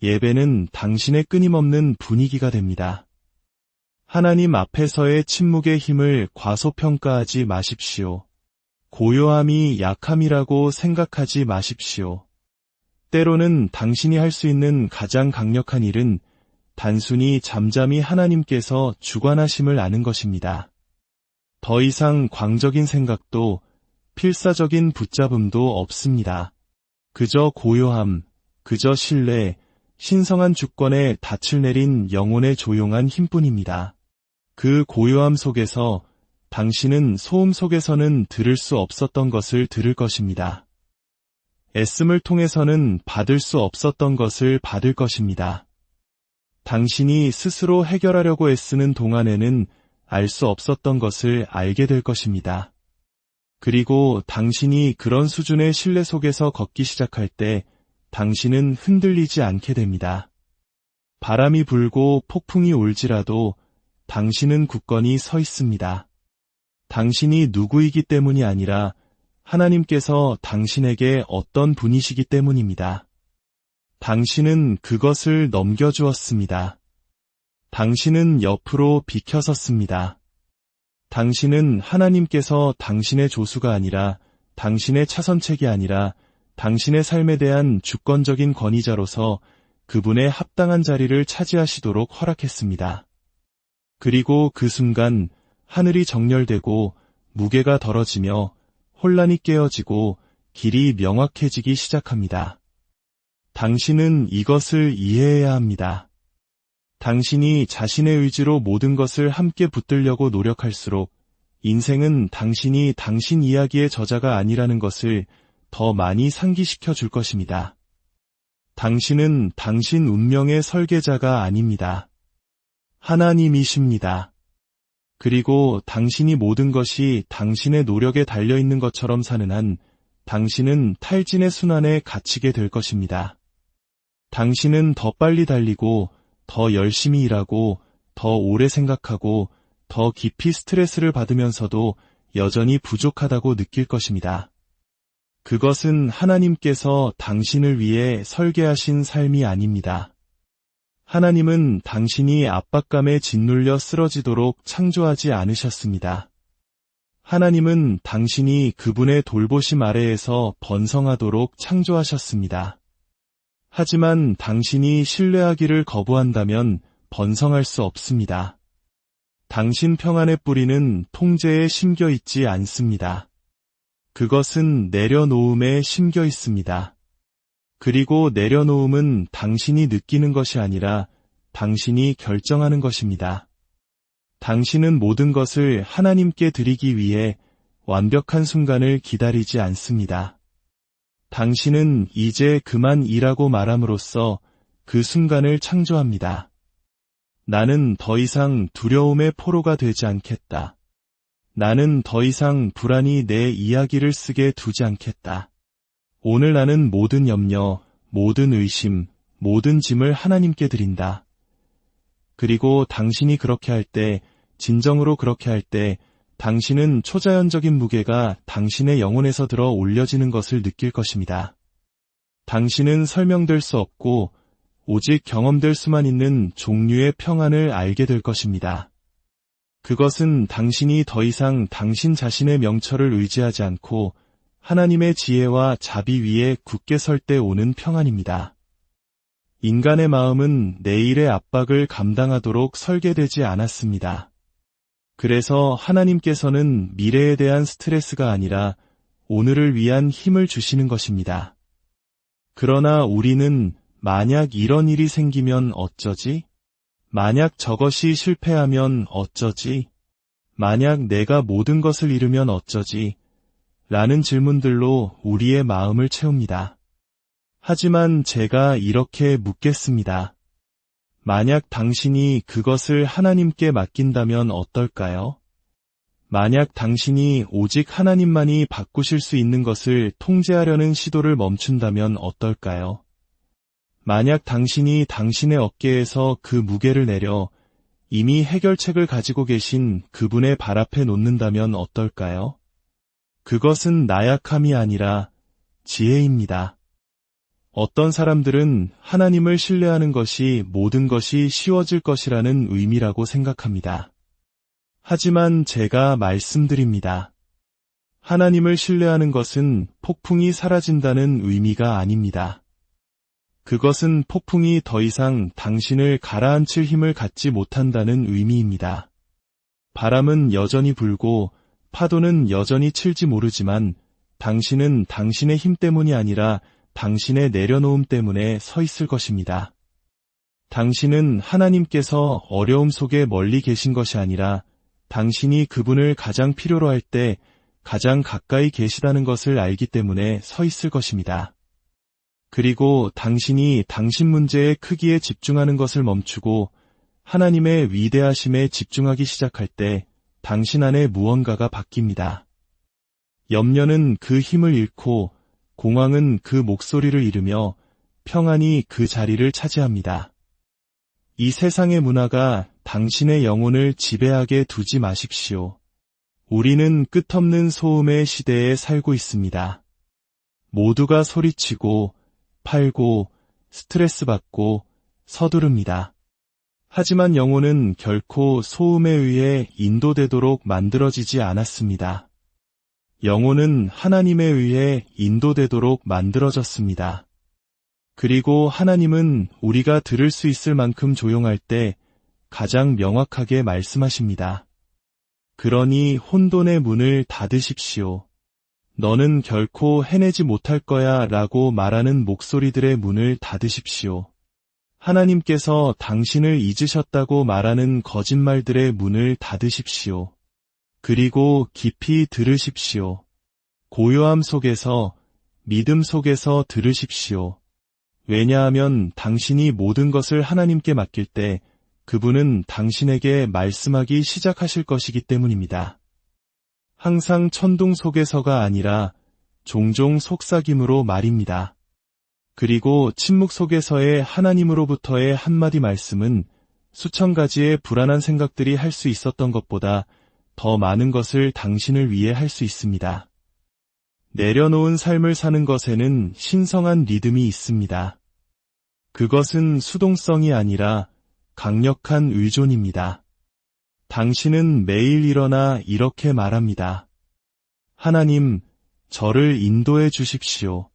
Speaker 1: 예배는 당신의 끊임없는 분위기가 됩니다. 하나님 앞에서의 침묵의 힘을 과소평가하지 마십시오. 고요함이 약함이라고 생각하지 마십시오. 때로는 당신이 할 수 있는 가장 강력한 일은 단순히 잠잠히 하나님께서 주관하심을 아는 것입니다. 더 이상 광적인 생각도 필사적인 붙잡음도 없습니다. 그저 고요함, 그저 신뢰, 신성한 주권에 닻을 내린 영혼의 조용한 힘뿐입니다. 그 고요함 속에서 당신은 소음 속에서는 들을 수 없었던 것을 들을 것입니다. 애씀을 통해서는 받을 수 없었던 것을 받을 것입니다. 당신이 스스로 해결하려고 애쓰는 동안에는 알 수 없었던 것을 알게 될 것입니다. 그리고 당신이 그런 수준의 신뢰 속에서 걷기 시작할 때 당신은 흔들리지 않게 됩니다. 바람이 불고 폭풍이 올지라도 당신은 굳건히 서 있습니다. 당신이 누구이기 때문이 아니라 하나님께서 당신에게 어떤 분이시기 때문입니다. 당신은 그것을 넘겨주었습니다. 당신은 옆으로 비켜섰습니다. 당신은 하나님께서 당신의 조수가 아니라 당신의 차선책이 아니라 당신의 삶에 대한 주권적인 권위자로서 그분의 합당한 자리를 차지하시도록 허락했습니다. 그리고 그 순간 하늘이 정렬되고 무게가 덜어지며 혼란이 깨어지고 길이 명확해지기 시작합니다. 당신은 이것을 이해해야 합니다. 당신이 자신의 의지로 모든 것을 함께 붙들려고 노력할수록 인생은 당신이 당신 이야기의 저자가 아니라는 것을 더 많이 상기시켜 줄 것입니다. 당신은 당신 운명의 설계자가 아닙니다. 하나님이십니다. 그리고 당신이 모든 것이 당신의 노력에 달려있는 것처럼 사는 한 당신은 탈진의 순환에 갇히게 될 것입니다. 당신은 더 빨리 달리고 더 열심히 일하고 더 오래 생각하고 더 깊이 스트레스를 받으면서도 여전히 부족하다고 느낄 것입니다. 그것은 하나님께서 당신을 위해 설계하신 삶이 아닙니다. 하나님은 당신이 압박감에 짓눌려 쓰러지도록 창조하지 않으셨습니다. 하나님은 당신이 그분의 돌보심 아래에서 번성하도록 창조하셨습니다. 하지만 당신이 신뢰하기를 거부한다면 번성할 수 없습니다. 당신 평안의 뿌리는 통제에 심겨 있지 않습니다. 그것은 내려놓음에 심겨 있습니다. 그리고 내려놓음은 당신이 느끼는 것이 아니라 당신이 결정하는 것입니다. 당신은 모든 것을 하나님께 드리기 위해 완벽한 순간을 기다리지 않습니다. 당신은 이제 그만 일하고 말함으로써 그 순간을 창조합니다. 나는 더 이상 두려움의 포로가 되지 않겠다. 나는 더 이상 불안이 내 이야기를 쓰게 두지 않겠다. 오늘 나는 모든 염려, 모든 의심, 모든 짐을 하나님께 드린다. 그리고 당신이 그렇게 할 때, 진정으로 그렇게 할 때, 당신은 초자연적인 무게가 당신의 영혼에서 들어 올려지는 것을 느낄 것입니다. 당신은 설명될 수 없고, 오직 경험될 수만 있는 종류의 평안을 알게 될 것입니다. 그것은 당신이 더 이상 당신 자신의 명철을 의지하지 않고 하나님의 지혜와 자비 위에 굳게 설 때 오는 평안입니다. 인간의 마음은 내일의 압박을 감당하도록 설계되지 않았습니다. 그래서 하나님께서는 미래에 대한 스트레스가 아니라 오늘을 위한 힘을 주시는 것입니다. 그러나 우리는 만약 이런 일이 생기면 어쩌지? 만약 저것이 실패하면 어쩌지? 만약 내가 모든 것을 잃으면 어쩌지? 라는 질문들로 우리의 마음을 채웁니다. 하지만 제가 이렇게 묻겠습니다. 만약 당신이 그것을 하나님께 맡긴다면 어떨까요? 만약 당신이 오직 하나님만이 바꾸실 수 있는 것을 통제하려는 시도를 멈춘다면 어떨까요? 만약 당신이 당신의 어깨에서 그 무게를 내려 이미 해결책을 가지고 계신 그분의 발 앞에 놓는다면 어떨까요? 그것은 나약함이 아니라 지혜입니다. 어떤 사람들은 하나님을 신뢰하는 것이 모든 것이 쉬워질 것이라는 의미라고 생각합니다. 하지만 제가 말씀드립니다. 하나님을 신뢰하는 것은 폭풍이 사라진다는 의미가 아닙니다. 그것은 폭풍이 더 이상 당신을 가라앉힐 힘을 갖지 못한다는 의미입니다. 바람은 여전히 불고 파도는 여전히 칠지 모르지만 당신은 당신의 힘 때문이 아니라 당신의 내려놓음 때문에 서 있을 것입니다. 당신은 하나님께서 어려움 속에 멀리 계신 것이 아니라 당신이 그분을 가장 필요로 할 때 가장 가까이 계시다는 것을 알기 때문에 서 있을 것입니다. 그리고 당신이 당신 문제의 크기에 집중하는 것을 멈추고 하나님의 위대하심에 집중하기 시작할 때 당신 안에 무언가가 바뀝니다. 염려는 그 힘을 잃고 공황은 그 목소리를 잃으며 평안이 그 자리를 차지합니다. 이 세상의 문화가 당신의 영혼을 지배하게 두지 마십시오. 우리는 끝없는 소음의 시대에 살고 있습니다. 모두가 소리치고 팔고 스트레스 받고 서두릅니다. 하지만 영혼은 결코 소음에 의해 인도되도록 만들어지지 않았습니다. 영혼은 하나님에 의해 인도되도록 만들어졌습니다. 그리고 하나님은 우리가 들을 수 있을 만큼 조용할 때 가장 명확하게 말씀하십니다. 그러니 혼돈의 문을 닫으십시오. 너는 결코 해내지 못할 거야 라고 말하는 목소리들의 문을 닫으십시오. 하나님께서 당신을 잊으셨다고 말하는 거짓말들의 문을 닫으십시오. 그리고 깊이 들으십시오. 고요함 속에서, 믿음 속에서 들으십시오. 왜냐하면 당신이 모든 것을 하나님께 맡길 때 그분은 당신에게 말씀하기 시작하실 것이기 때문입니다. 항상 천둥 속에서가 아니라 종종 속삭임으로 말입니다. 그리고 침묵 속에서의 하나님으로부터의 한마디 말씀은 수천 가지의 불안한 생각들이 할 수 있었던 것보다 더 많은 것을 당신을 위해 할 수 있습니다. 내려놓은 삶을 사는 것에는 신성한 리듬이 있습니다. 그것은 수동성이 아니라 강력한 의존입니다. 당신은 매일 일어나 이렇게 말합니다. 하나님, 저를 인도해 주십시오.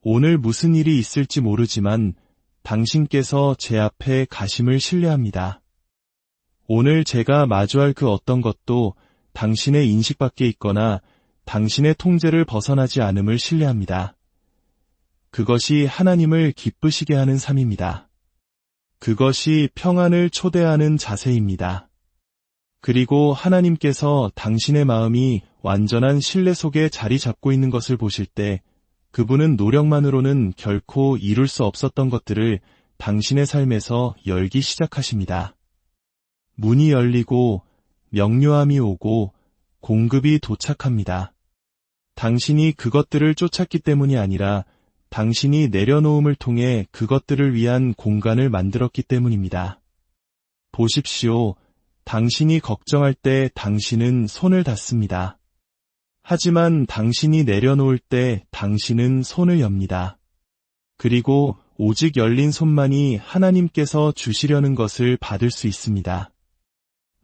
Speaker 1: 오늘 무슨 일이 있을지 모르지만 당신께서 제 앞에 가심을 신뢰합니다. 오늘 제가 마주할 그 어떤 것도 당신의 인식 밖에 있거나 당신의 통제를 벗어나지 않음을 신뢰합니다. 그것이 하나님을 기쁘시게 하는 삶입니다. 그것이 평안을 초대하는 자세입니다. 그리고 하나님께서 당신의 마음이 완전한 신뢰 속에 자리 잡고 있는 것을 보실 때 그분은 노력만으로는 결코 이룰 수 없었던 것들을 당신의 삶에서 열기 시작하십니다. 문이 열리고 명료함이 오고 공급이 도착합니다. 당신이 그것들을 쫓았기 때문이 아니라 당신이 내려놓음을 통해 그것들을 위한 공간을 만들었기 때문입니다. 보십시오. 당신이 걱정할 때 당신은 손을 닫습니다. 하지만 당신이 내려놓을 때 당신은 손을 엽니다. 그리고 오직 열린 손만이 하나님께서 주시려는 것을 받을 수 있습니다.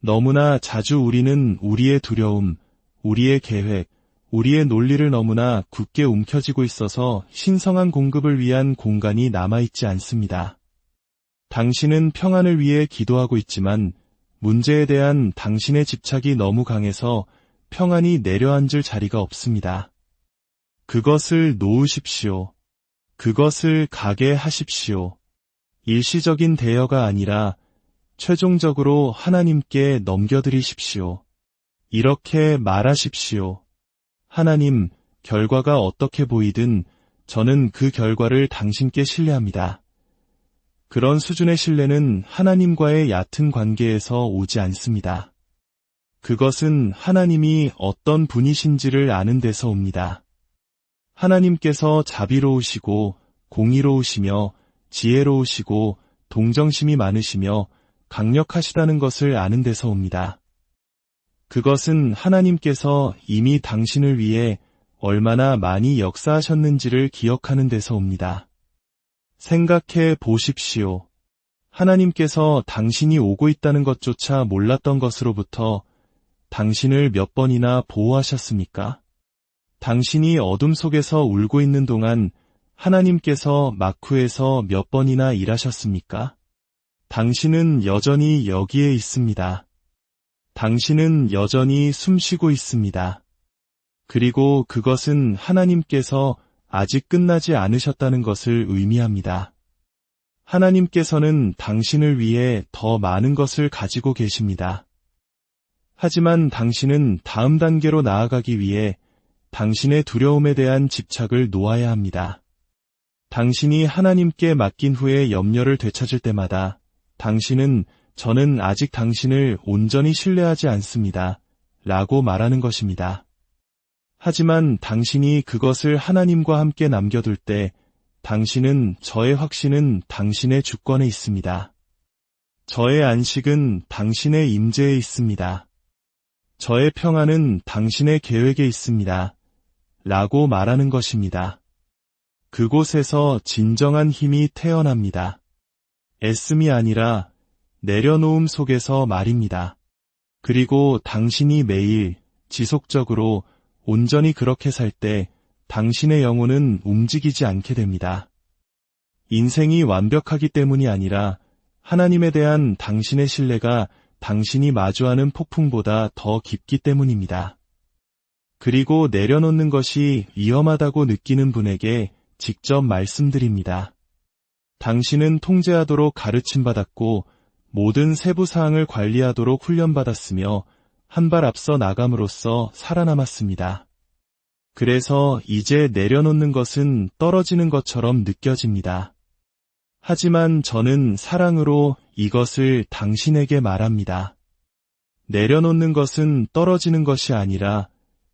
Speaker 1: 너무나 자주 우리는 우리의 두려움, 우리의 계획, 우리의 논리를 너무나 굳게 움켜쥐고 있어서 신성한 공급을 위한 공간이 남아있지 않습니다. 당신은 평안을 위해 기도하고 있지만 문제에 대한 당신의 집착이 너무 강해서 평안이 내려앉을 자리가 없습니다. 그것을 놓으십시오. 그것을 가게 하십시오. 일시적인 대여가 아니라 최종적으로 하나님께 넘겨드리십시오. 이렇게 말하십시오. 하나님, 결과가 어떻게 보이든 저는 그 결과를 당신께 신뢰합니다. 그런 수준의 신뢰는 하나님과의 얕은 관계에서 오지 않습니다. 그것은 하나님이 어떤 분이신지를 아는 데서 옵니다. 하나님께서 자비로우시고 공의로우시며 지혜로우시고 동정심이 많으시며 강력하시다는 것을 아는 데서 옵니다. 그것은 하나님께서 이미 당신을 위해 얼마나 많이 역사하셨는지를 기억하는 데서 옵니다. 생각해 보십시오. 하나님께서 당신이 오고 있다는 것조차 몰랐던 것으로부터 당신을 몇 번이나 보호하셨습니까? 당신이 어둠 속에서 울고 있는 동안 하나님께서 마쿠에서 몇 번이나 일하셨습니까? 당신은 여전히 여기에 있습니다. 당신은 여전히 숨쉬고 있습니다. 그리고 그것은 하나님께서 아직 끝나지 않으셨다는 것을 의미합니다. 하나님께서는 당신을 위해 더 많은 것을 가지고 계십니다. 하지만 당신은 다음 단계로 나아가기 위해 당신의 두려움에 대한 집착을 놓아야 합니다. 당신이 하나님께 맡긴 후에 염려를 되찾을 때마다 당신은 저는 아직 당신을 온전히 신뢰하지 않습니다. 라고 말하는 것입니다. 하지만 당신이 그것을 하나님과 함께 남겨둘 때 당신은 저의 확신은 당신의 주권에 있습니다. 저의 안식은 당신의 임재에 있습니다. 저의 평안은 당신의 계획에 있습니다. 라고 말하는 것입니다. 그곳에서 진정한 힘이 태어납니다. 애씀이 아니라 내려놓음 속에서 말입니다. 그리고 당신이 매일 지속적으로 온전히 그렇게 살 때 당신의 영혼은 움직이지 않게 됩니다. 인생이 완벽하기 때문이 아니라 하나님에 대한 당신의 신뢰가 당신이 마주하는 폭풍보다 더 깊기 때문입니다. 그리고 내려놓는 것이 위험하다고 느끼는 분에게 직접 말씀드립니다. 당신은 통제하도록 가르침받았고 모든 세부 사항을 관리하도록 훈련받았으며 한 발 앞서 나감으로써 살아남았습니다. 그래서 이제 내려놓는 것은 떨어지는 것처럼 느껴집니다. 하지만 저는 사랑으로 이것을 당신에게 말합니다. 내려놓는 것은 떨어지는 것이 아니라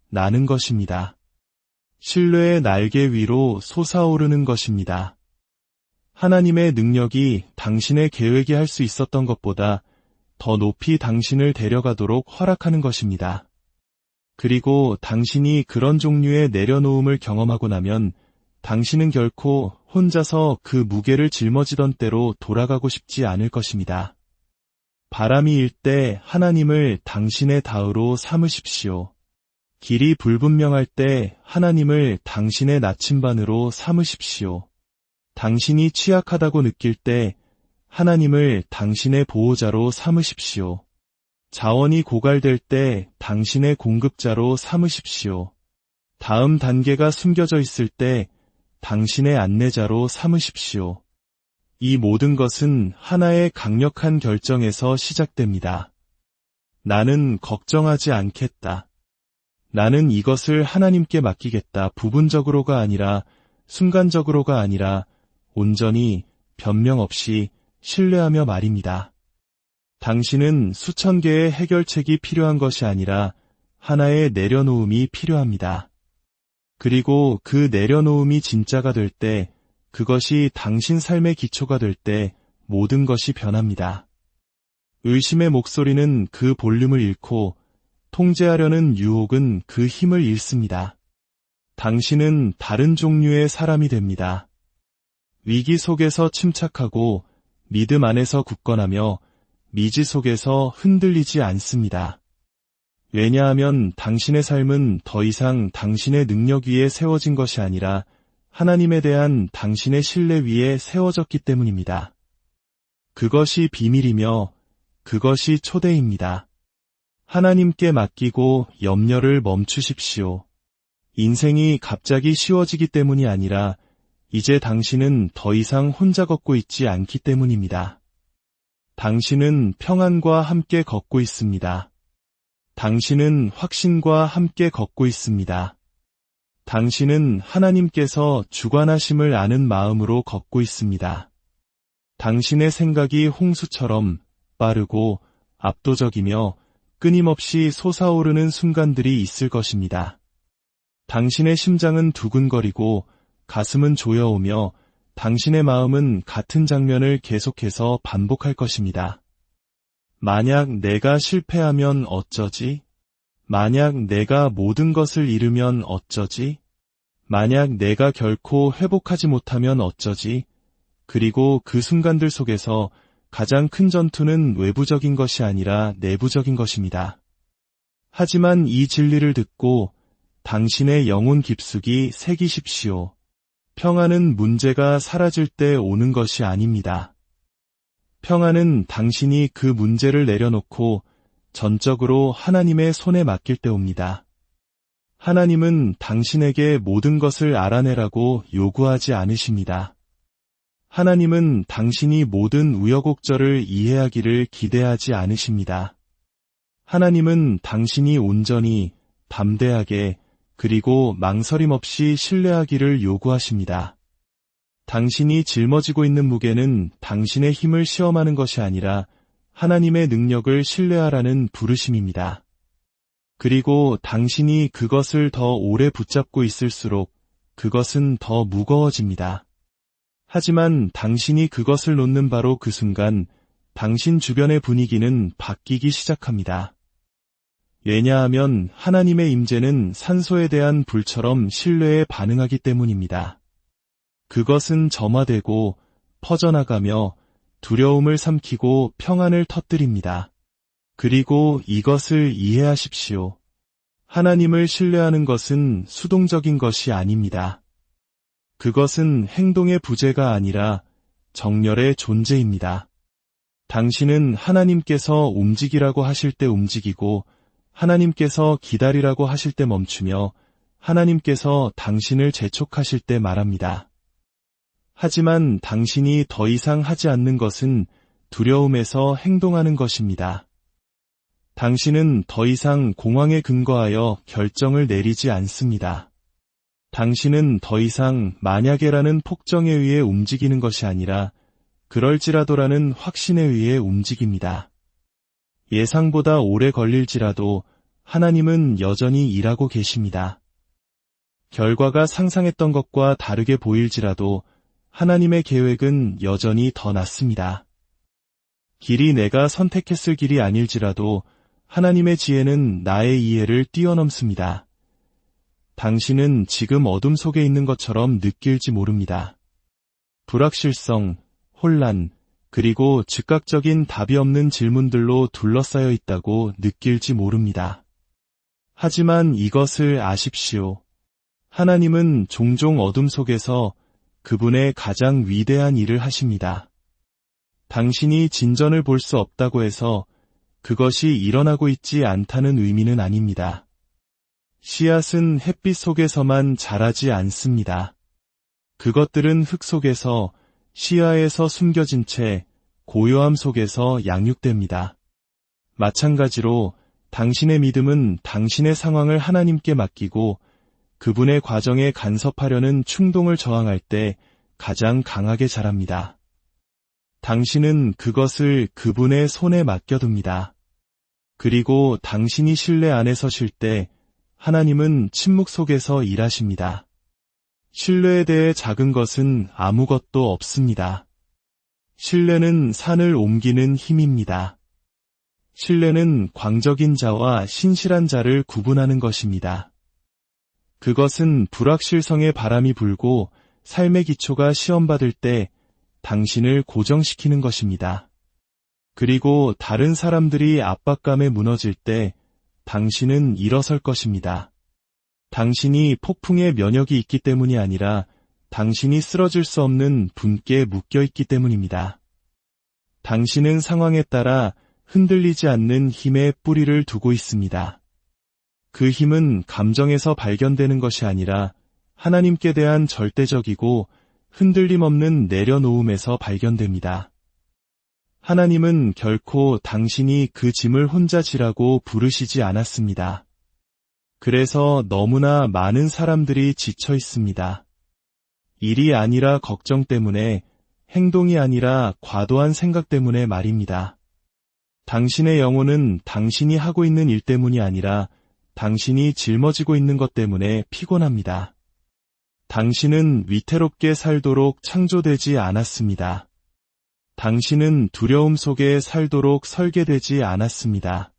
Speaker 1: 나는 것입니다. 신뢰의 날개 위로 솟아오르는 것입니다. 하나님의 능력이 당신의 계획이 할 수 있었던 것보다 더 높이 당신을 데려가도록 허락하는 것입니다. 그리고 당신이 그런 종류의 내려놓음을 경험하고 나면 당신은 결코 혼자서 그 무게를 짊어지던 때로 돌아가고 싶지 않을 것입니다. 바람이 일 때 하나님을 당신의 다으로 삼으십시오. 길이 불분명할 때 하나님을 당신의 나침반으로 삼으십시오. 당신이 취약하다고 느낄 때 하나님을 당신의 보호자로 삼으십시오. 자원이 고갈될 때 당신의 공급자로 삼으십시오. 다음 단계가 숨겨져 있을 때 당신의 안내자로 삼으십시오. 이 모든 것은 하나의 강력한 결정에서 시작됩니다. 나는 걱정하지 않겠다. 나는 이것을 하나님께 맡기겠다. 부분적으로가 아니라, 순간적으로가 아니라 온전히 변명 없이 신뢰하며 말입니다. 당신은 수천 개의 해결책이 필요한 것이 아니라 하나의 내려놓음이 필요합니다. 그리고 그 내려놓음이 진짜가 될 때, 그것이 당신 삶의 기초가 될 때 모든 것이 변합니다. 의심의 목소리는 그 볼륨을 잃고 통제하려는 유혹은 그 힘을 잃습니다. 당신은 다른 종류의 사람이 됩니다. 위기 속에서 침착하고 믿음 안에서 굳건하며 미지 속에서 흔들리지 않습니다. 왜냐하면 당신의 삶은 더 이상 당신의 능력 위에 세워진 것이 아니라 하나님에 대한 당신의 신뢰 위에 세워졌기 때문입니다. 그것이 비밀이며 그것이 초대입니다. 하나님께 맡기고 염려를 멈추십시오. 인생이 갑자기 쉬워지기 때문이 아니라 이제 당신은 더 이상 혼자 걷고 있지 않기 때문입니다. 당신은 평안과 함께 걷고 있습니다. 당신은 확신과 함께 걷고 있습니다. 당신은 하나님께서 주관하심을 아는 마음으로 걷고 있습니다. 당신의 생각이 홍수처럼 빠르고 압도적이며 끊임없이 솟아오르는 순간들이 있을 것입니다. 당신의 심장은 두근거리고 가슴은 조여오며 당신의 마음은 같은 장면을 계속해서 반복할 것입니다. 만약 내가 실패하면 어쩌지? 만약 내가 모든 것을 잃으면 어쩌지? 만약 내가 결코 회복하지 못하면 어쩌지? 그리고 그 순간들 속에서 가장 큰 전투는 외부적인 것이 아니라 내부적인 것입니다. 하지만 이 진리를 듣고 당신의 영혼 깊숙이 새기십시오. 평안은 문제가 사라질 때 오는 것이 아닙니다. 평안은 당신이 그 문제를 내려놓고 전적으로 하나님의 손에 맡길 때 옵니다. 하나님은 당신에게 모든 것을 알아내라고 요구하지 않으십니다. 하나님은 당신이 모든 우여곡절을 이해하기를 기대하지 않으십니다. 하나님은 당신이 온전히, 담대하게, 그리고 망설임 없이 신뢰하기를 요구하십니다. 당신이 짊어지고 있는 무게는 당신의 힘을 시험하는 것이 아니라 하나님의 능력을 신뢰하라는 부르심입니다. 그리고 당신이 그것을 더 오래 붙잡고 있을수록 그것은 더 무거워집니다. 하지만 당신이 그것을 놓는 바로 그 순간 당신 주변의 분위기는 바뀌기 시작합니다. 왜냐하면 하나님의 임재는 산소에 대한 불처럼 신뢰에 반응하기 때문입니다. 그것은 점화되고 퍼져나가며 두려움을 삼키고 평안을 터뜨립니다. 그리고 이것을 이해하십시오. 하나님을 신뢰하는 것은 수동적인 것이 아닙니다. 그것은 행동의 부재가 아니라 정렬의 존재입니다. 당신은 하나님께서 움직이라고 하실 때 움직이고 하나님께서 기다리라고 하실 때 멈추며 하나님께서 당신을 재촉하실 때 말합니다. 하지만 당신이 더 이상 하지 않는 것은 두려움에서 행동하는 것입니다. 당신은 더 이상 공황에 근거하여 결정을 내리지 않습니다. 당신은 더 이상 만약에라는 폭정에 의해 움직이는 것이 아니라 그럴지라도라는 확신에 의해 움직입니다. 예상보다 오래 걸릴지라도 하나님은 여전히 일하고 계십니다. 결과가 상상했던 것과 다르게 보일지라도 하나님의 계획은 여전히 더 낫습니다. 길이 내가 선택했을 길이 아닐지라도 하나님의 지혜는 나의 이해를 뛰어넘습니다. 당신은 지금 어둠 속에 있는 것처럼 느낄지 모릅니다. 불확실성, 혼란, 그리고 즉각적인 답이 없는 질문들로 둘러싸여 있다고 느낄지 모릅니다. 하지만 이것을 아십시오. 하나님은 종종 어둠 속에서 그분의 가장 위대한 일을 하십니다. 당신이 진전을 볼 수 없다고 해서 그것이 일어나고 있지 않다는 의미는 아닙니다. 씨앗은 햇빛 속에서만 자라지 않습니다. 그것들은 흙 속에서, 시야에서 숨겨진 채 고요함 속에서 양육됩니다. 마찬가지로 당신의 믿음은 당신의 상황을 하나님께 맡기고 그분의 과정에 간섭하려는 충동을 저항할 때 가장 강하게 자랍니다. 당신은 그것을 그분의 손에 맡겨둡니다. 그리고 당신이 신뢰 안에 서실 때 하나님은 침묵 속에서 일하십니다. 신뢰에 대해 작은 것은 아무것도 없습니다. 신뢰는 산을 옮기는 힘입니다. 신뢰는 광적인 자와 신실한 자를 구분하는 것입니다. 그것은 불확실성의 바람이 불고 삶의 기초가 시험받을 때 당신을 고정시키는 것입니다. 그리고 다른 사람들이 압박감에 무너질 때 당신은 일어설 것입니다. 당신이 폭풍의 면역이 있기 때문이 아니라 당신이 쓰러질 수 없는 분께 묶여있기 때문입니다. 당신은 상황에 따라 흔들리지 않는 힘에 뿌리를 두고 있습니다. 그 힘은 감정에서 발견되는 것이 아니라 하나님께 대한 절대적이고 흔들림 없는 내려놓음에서 발견됩니다. 하나님은 결코 당신이 그 짐을 혼자 지라고 부르시지 않았습니다. 그래서 너무나 많은 사람들이 지쳐 있습니다. 일이 아니라 걱정 때문에, 행동이 아니라 과도한 생각 때문에 말입니다. 당신의 영혼은 당신이 하고 있는 일 때문이 아니라 당신이 짊어지고 있는 것 때문에 피곤합니다. 당신은 위태롭게 살도록 창조되지 않았습니다. 당신은 두려움 속에 살도록 설계되지 않았습니다.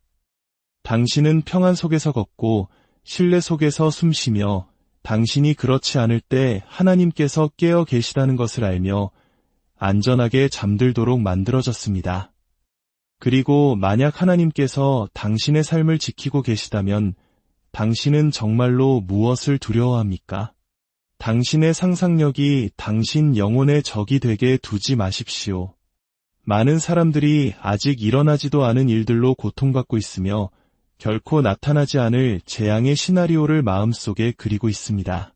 Speaker 1: 당신은 평안 속에서 걷고 신뢰 속에서 숨쉬며 당신이 그렇지 않을 때 하나님께서 깨어 계시다는 것을 알며 안전하게 잠들도록 만들어졌습니다. 그리고 만약 하나님께서 당신의 삶을 지키고 계시다면 당신은 정말로 무엇을 두려워합니까? 당신의 상상력이 당신 영혼의 적이 되게 두지 마십시오. 많은 사람들이 아직 일어나지도 않은 일들로 고통받고 있으며 결코 나타나지 않을 재앙의 시나리오를 마음속에 그리고 있습니다.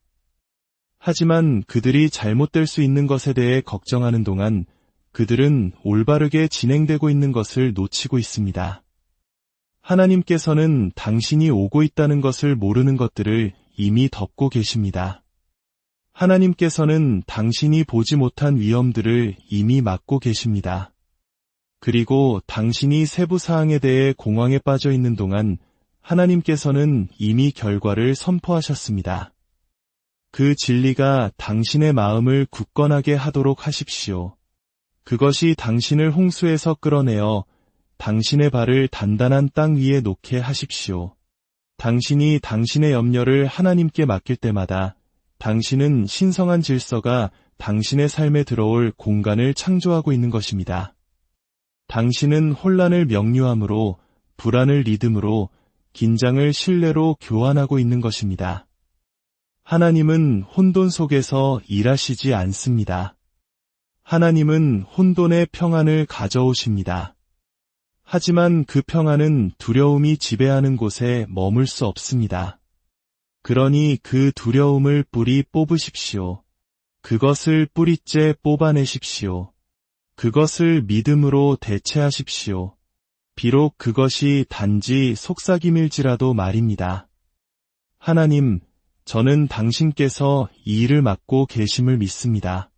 Speaker 1: 하지만 그들이 잘못될 수 있는 것에 대해 걱정하는 동안 그들은 올바르게 진행되고 있는 것을 놓치고 있습니다. 하나님께서는 당신이 오고 있다는 것을 모르는 것들을 이미 덮고 계십니다. 하나님께서는 당신이 보지 못한 위험들을 이미 막고 계십니다. 그리고 당신이 세부 사항에 대해 공황에 빠져 있는 동안 하나님께서는 이미 결과를 선포하셨습니다. 그 진리가 당신의 마음을 굳건하게 하도록 하십시오. 그것이 당신을 홍수에서 끌어내어 당신의 발을 단단한 땅 위에 놓게 하십시오. 당신이 당신의 염려를 하나님께 맡길 때마다 당신은 신성한 질서가 당신의 삶에 들어올 공간을 창조하고 있는 것입니다. 당신은 혼란을 명료함으로, 불안을 리듬으로, 긴장을 신뢰로 교환하고 있는 것입니다. 하나님은 혼돈 속에서 일하시지 않습니다. 하나님은 혼돈의 평안을 가져오십니다. 하지만 그 평안은 두려움이 지배하는 곳에 머물 수 없습니다. 그러니 그 두려움을 뿌리 뽑으십시오. 그것을 뿌리째 뽑아내십시오. 그것을 믿음으로 대체하십시오. 비록 그것이 단지 속삭임일지라도 말입니다. 하나님, 저는 당신께서 이 일을 맡고 계심을 믿습니다.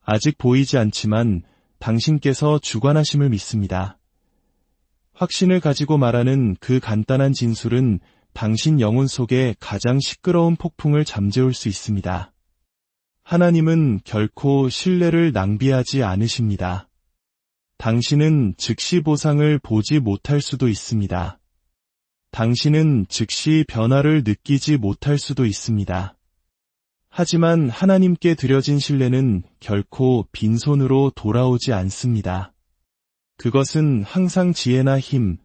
Speaker 1: 아직 보이지 않지만 당신께서 주관하심을 믿습니다. 확신을 가지고 말하는 그 간단한 진술은 당신 영혼 속에 가장 시끄러운 폭풍을 잠재울 수 있습니다. 하나님은 결코 신뢰를 낭비하지 않으십니다. 당신은 즉시 보상을 보지 못할 수도 있습니다. 당신은 즉시 변화를 느끼지 못할 수도 있습니다. 하지만 하나님께 드려진 신뢰는 결코 빈손으로 돌아오지 않습니다. 그것은 항상 지혜나 힘,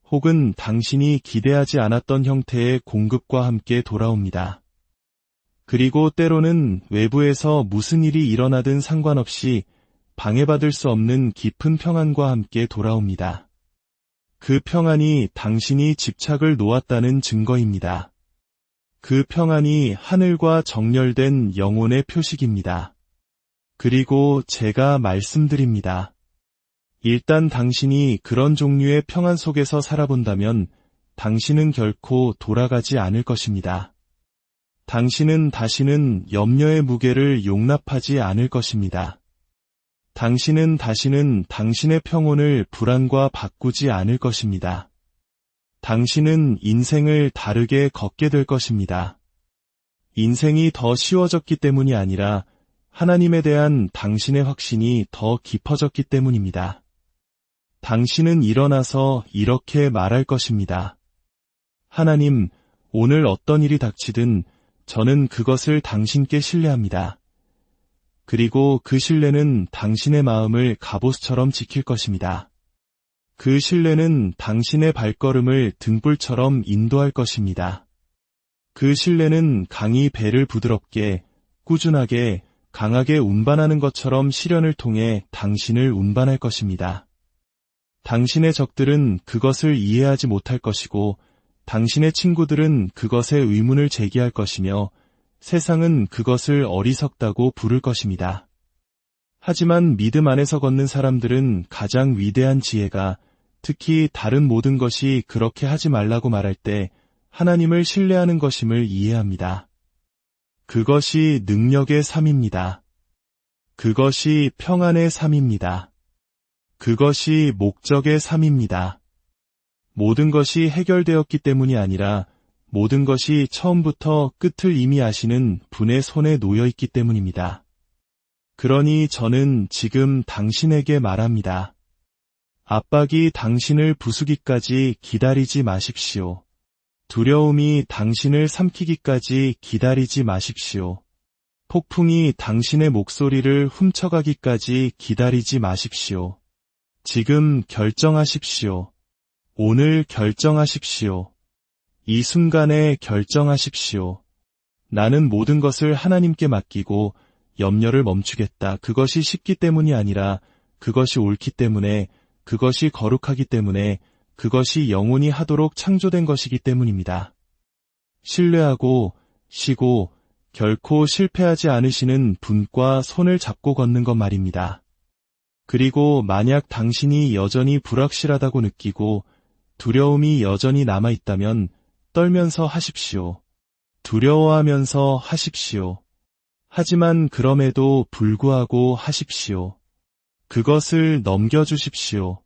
Speaker 1: 혹은 당신이 기대하지 않았던 형태의 공급과 함께 돌아옵니다. 그리고 때로는 외부에서 무슨 일이 일어나든 상관없이 방해받을 수 없는 깊은 평안과 함께 돌아옵니다. 그 평안이 당신이 집착을 놓았다는 증거입니다. 그 평안이 하늘과 정렬된 영혼의 표식입니다. 그리고 제가 말씀드립니다. 일단 당신이 그런 종류의 평안 속에서 살아본다면 당신은 결코 돌아가지 않을 것입니다. 당신은 다시는 염려의 무게를 용납하지 않을 것입니다. 당신은 다시는 당신의 평온을 불안과 바꾸지 않을 것입니다. 당신은 인생을 다르게 걷게 될 것입니다. 인생이 더 쉬워졌기 때문이 아니라 하나님에 대한 당신의 확신이 더 깊어졌기 때문입니다. 당신은 일어나서 이렇게 말할 것입니다. 하나님, 오늘 어떤 일이 닥치든 저는 그것을 당신께 신뢰합니다. 그리고 그 신뢰는 당신의 마음을 갑옷처럼 지킬 것입니다. 그 신뢰는 당신의 발걸음을 등불처럼 인도할 것입니다. 그 신뢰는 강이 배를 부드럽게, 꾸준하게, 강하게 운반하는 것처럼 시련을 통해 당신을 운반할 것입니다. 당신의 적들은 그것을 이해하지 못할 것이고 당신의 친구들은 그것에 의문을 제기할 것이며 세상은 그것을 어리석다고 부를 것입니다. 하지만 믿음 안에서 걷는 사람들은 가장 위대한 지혜가 특히 다른 모든 것이 그렇게 하지 말라고 말할 때 하나님을 신뢰하는 것임을 이해합니다. 그것이 능력의 삶입니다. 그것이 평안의 삶입니다. 그것이 목적의 삶입니다. 모든 것이 해결되었기 때문이 아니라 모든 것이 처음부터 끝을 이미 아시는 분의 손에 놓여 있기 때문입니다. 그러니 저는 지금 당신에게 말합니다. 압박이 당신을 부수기까지 기다리지 마십시오. 두려움이 당신을 삼키기까지 기다리지 마십시오. 폭풍이 당신의 목소리를 훔쳐가기까지 기다리지 마십시오. 지금 결정하십시오. 오늘 결정하십시오. 이 순간에 결정하십시오. 나는 모든 것을 하나님께 맡기고 염려를 멈추겠다. 그것이 쉽기 때문이 아니라 그것이 옳기 때문에, 그것이 거룩하기 때문에, 그것이 영원히 하도록 창조된 것이기 때문입니다. 신뢰하고 쉬고 결코 실패하지 않으시는 분과 손을 잡고 걷는 것 말입니다. 그리고 만약 당신이 여전히 불확실하다고 느끼고 두려움이 여전히 남아있다면 떨면서 하십시오. 두려워하면서 하십시오. 하지만 그럼에도 불구하고 하십시오. 그것을 넘겨주십시오.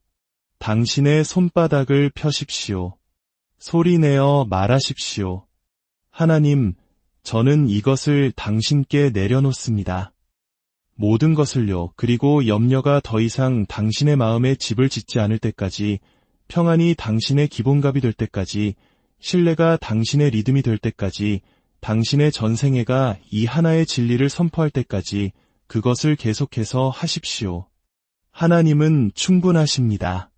Speaker 1: 당신의 손바닥을 펴십시오. 소리내어 말하십시오. 하나님, 저는 이것을 당신께 내려놓습니다. 모든 것을요. 그리고 염려가 더 이상 당신의 마음에 집을 짓지 않을 때까지, 평안이 당신의 기본값이 될 때까지, 신뢰가 당신의 리듬이 될 때까지, 당신의 전생애가 이 하나의 진리를 선포할 때까지 그것을 계속해서 하십시오. 하나님은 충분하십니다.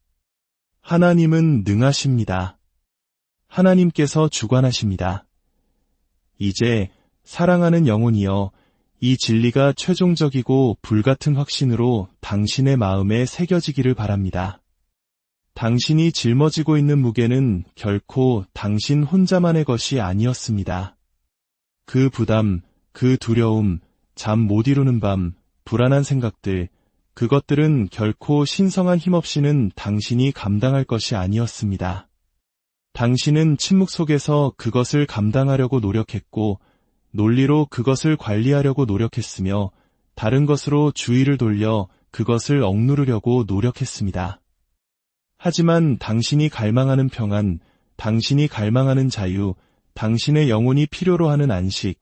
Speaker 1: 하나님은 능하십니다. 하나님께서 주관하십니다. 이제 사랑하는 영혼이여, 이 진리가 최종적이고 불같은 확신으로 당신의 마음에 새겨지기를 바랍니다. 당신이 짊어지고 있는 무게는 결코 당신 혼자만의 것이 아니었습니다. 그 부담, 그 두려움, 잠 못 이루는 밤, 불안한 생각들, 그것들은 결코 신성한 힘 없이는 당신이 감당할 것이 아니었습니다. 당신은 침묵 속에서 그것을 감당하려고 노력했고, 논리로 그것을 관리하려고 노력했으며, 다른 것으로 주의를 돌려 그것을 억누르려고 노력했습니다. 하지만 당신이 갈망하는 평안, 당신이 갈망하는 자유, 당신의 영혼이 필요로 하는 안식,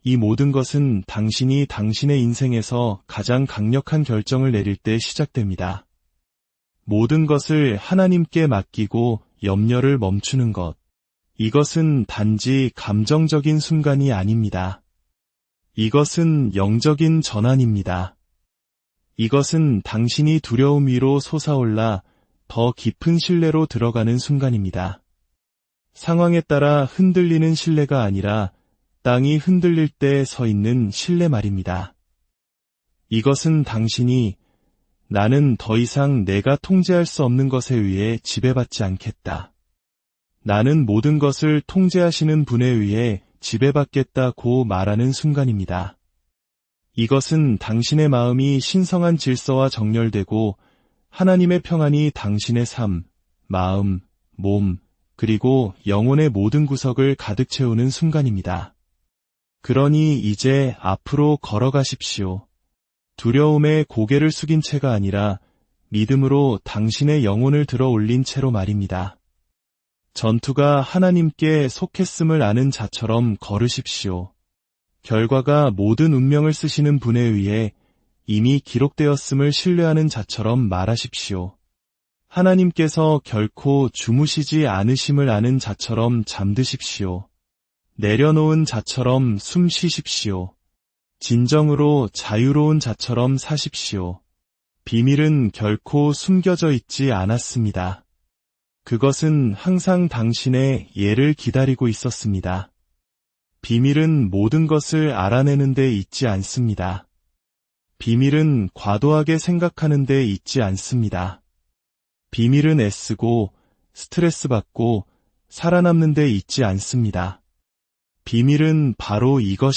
Speaker 1: 이 모든 것은 당신이 당신의 인생에서 가장 강력한 결정을 내릴 때 시작됩니다. 모든 것을 하나님께 맡기고 염려를 멈추는 것. 이것은 단지 감정적인 순간이 아닙니다. 이것은 영적인 전환입니다. 이것은 당신이 두려움 위로 솟아올라 더 깊은 신뢰로 들어가는 순간입니다. 상황에 따라 흔들리는 신뢰가 아니라 땅이 흔들릴 때 서 있는 신뢰 말입니다. 이것은 당신이 나는 더 이상 내가 통제할 수 없는 것에 의해 지배받지 않겠다. 나는 모든 것을 통제하시는 분에 의해 지배받겠다고 말하는 순간입니다. 이것은 당신의 마음이 신성한 질서와 정렬되고 하나님의 평안이 당신의 삶, 마음, 몸, 그리고 영혼의 모든 구석을 가득 채우는 순간입니다. 그러니 이제 앞으로 걸어가십시오. 두려움에 고개를 숙인 채가 아니라 믿음으로 당신의 영혼을 들어 올린 채로 말입니다. 전투가 하나님께 속했음을 아는 자처럼 걸으십시오. 결과가 모든 운명을 쓰시는 분에 의해 이미 기록되었음을 신뢰하는 자처럼 말하십시오. 하나님께서 결코 주무시지 않으심을 아는 자처럼 잠드십시오. 내려놓은 자처럼 숨 쉬십시오. 진정으로 자유로운 자처럼 사십시오. 비밀은 결코 숨겨져 있지 않았습니다. 그것은 항상 당신의 예를 기다리고 있었습니다. 비밀은 모든 것을 알아내는 데 있지 않습니다. 비밀은 과도하게 생각하는 데 있지 않습니다. 비밀은 애쓰고 스트레스 받고 살아남는 데 있지 않습니다. 비밀은 바로 이것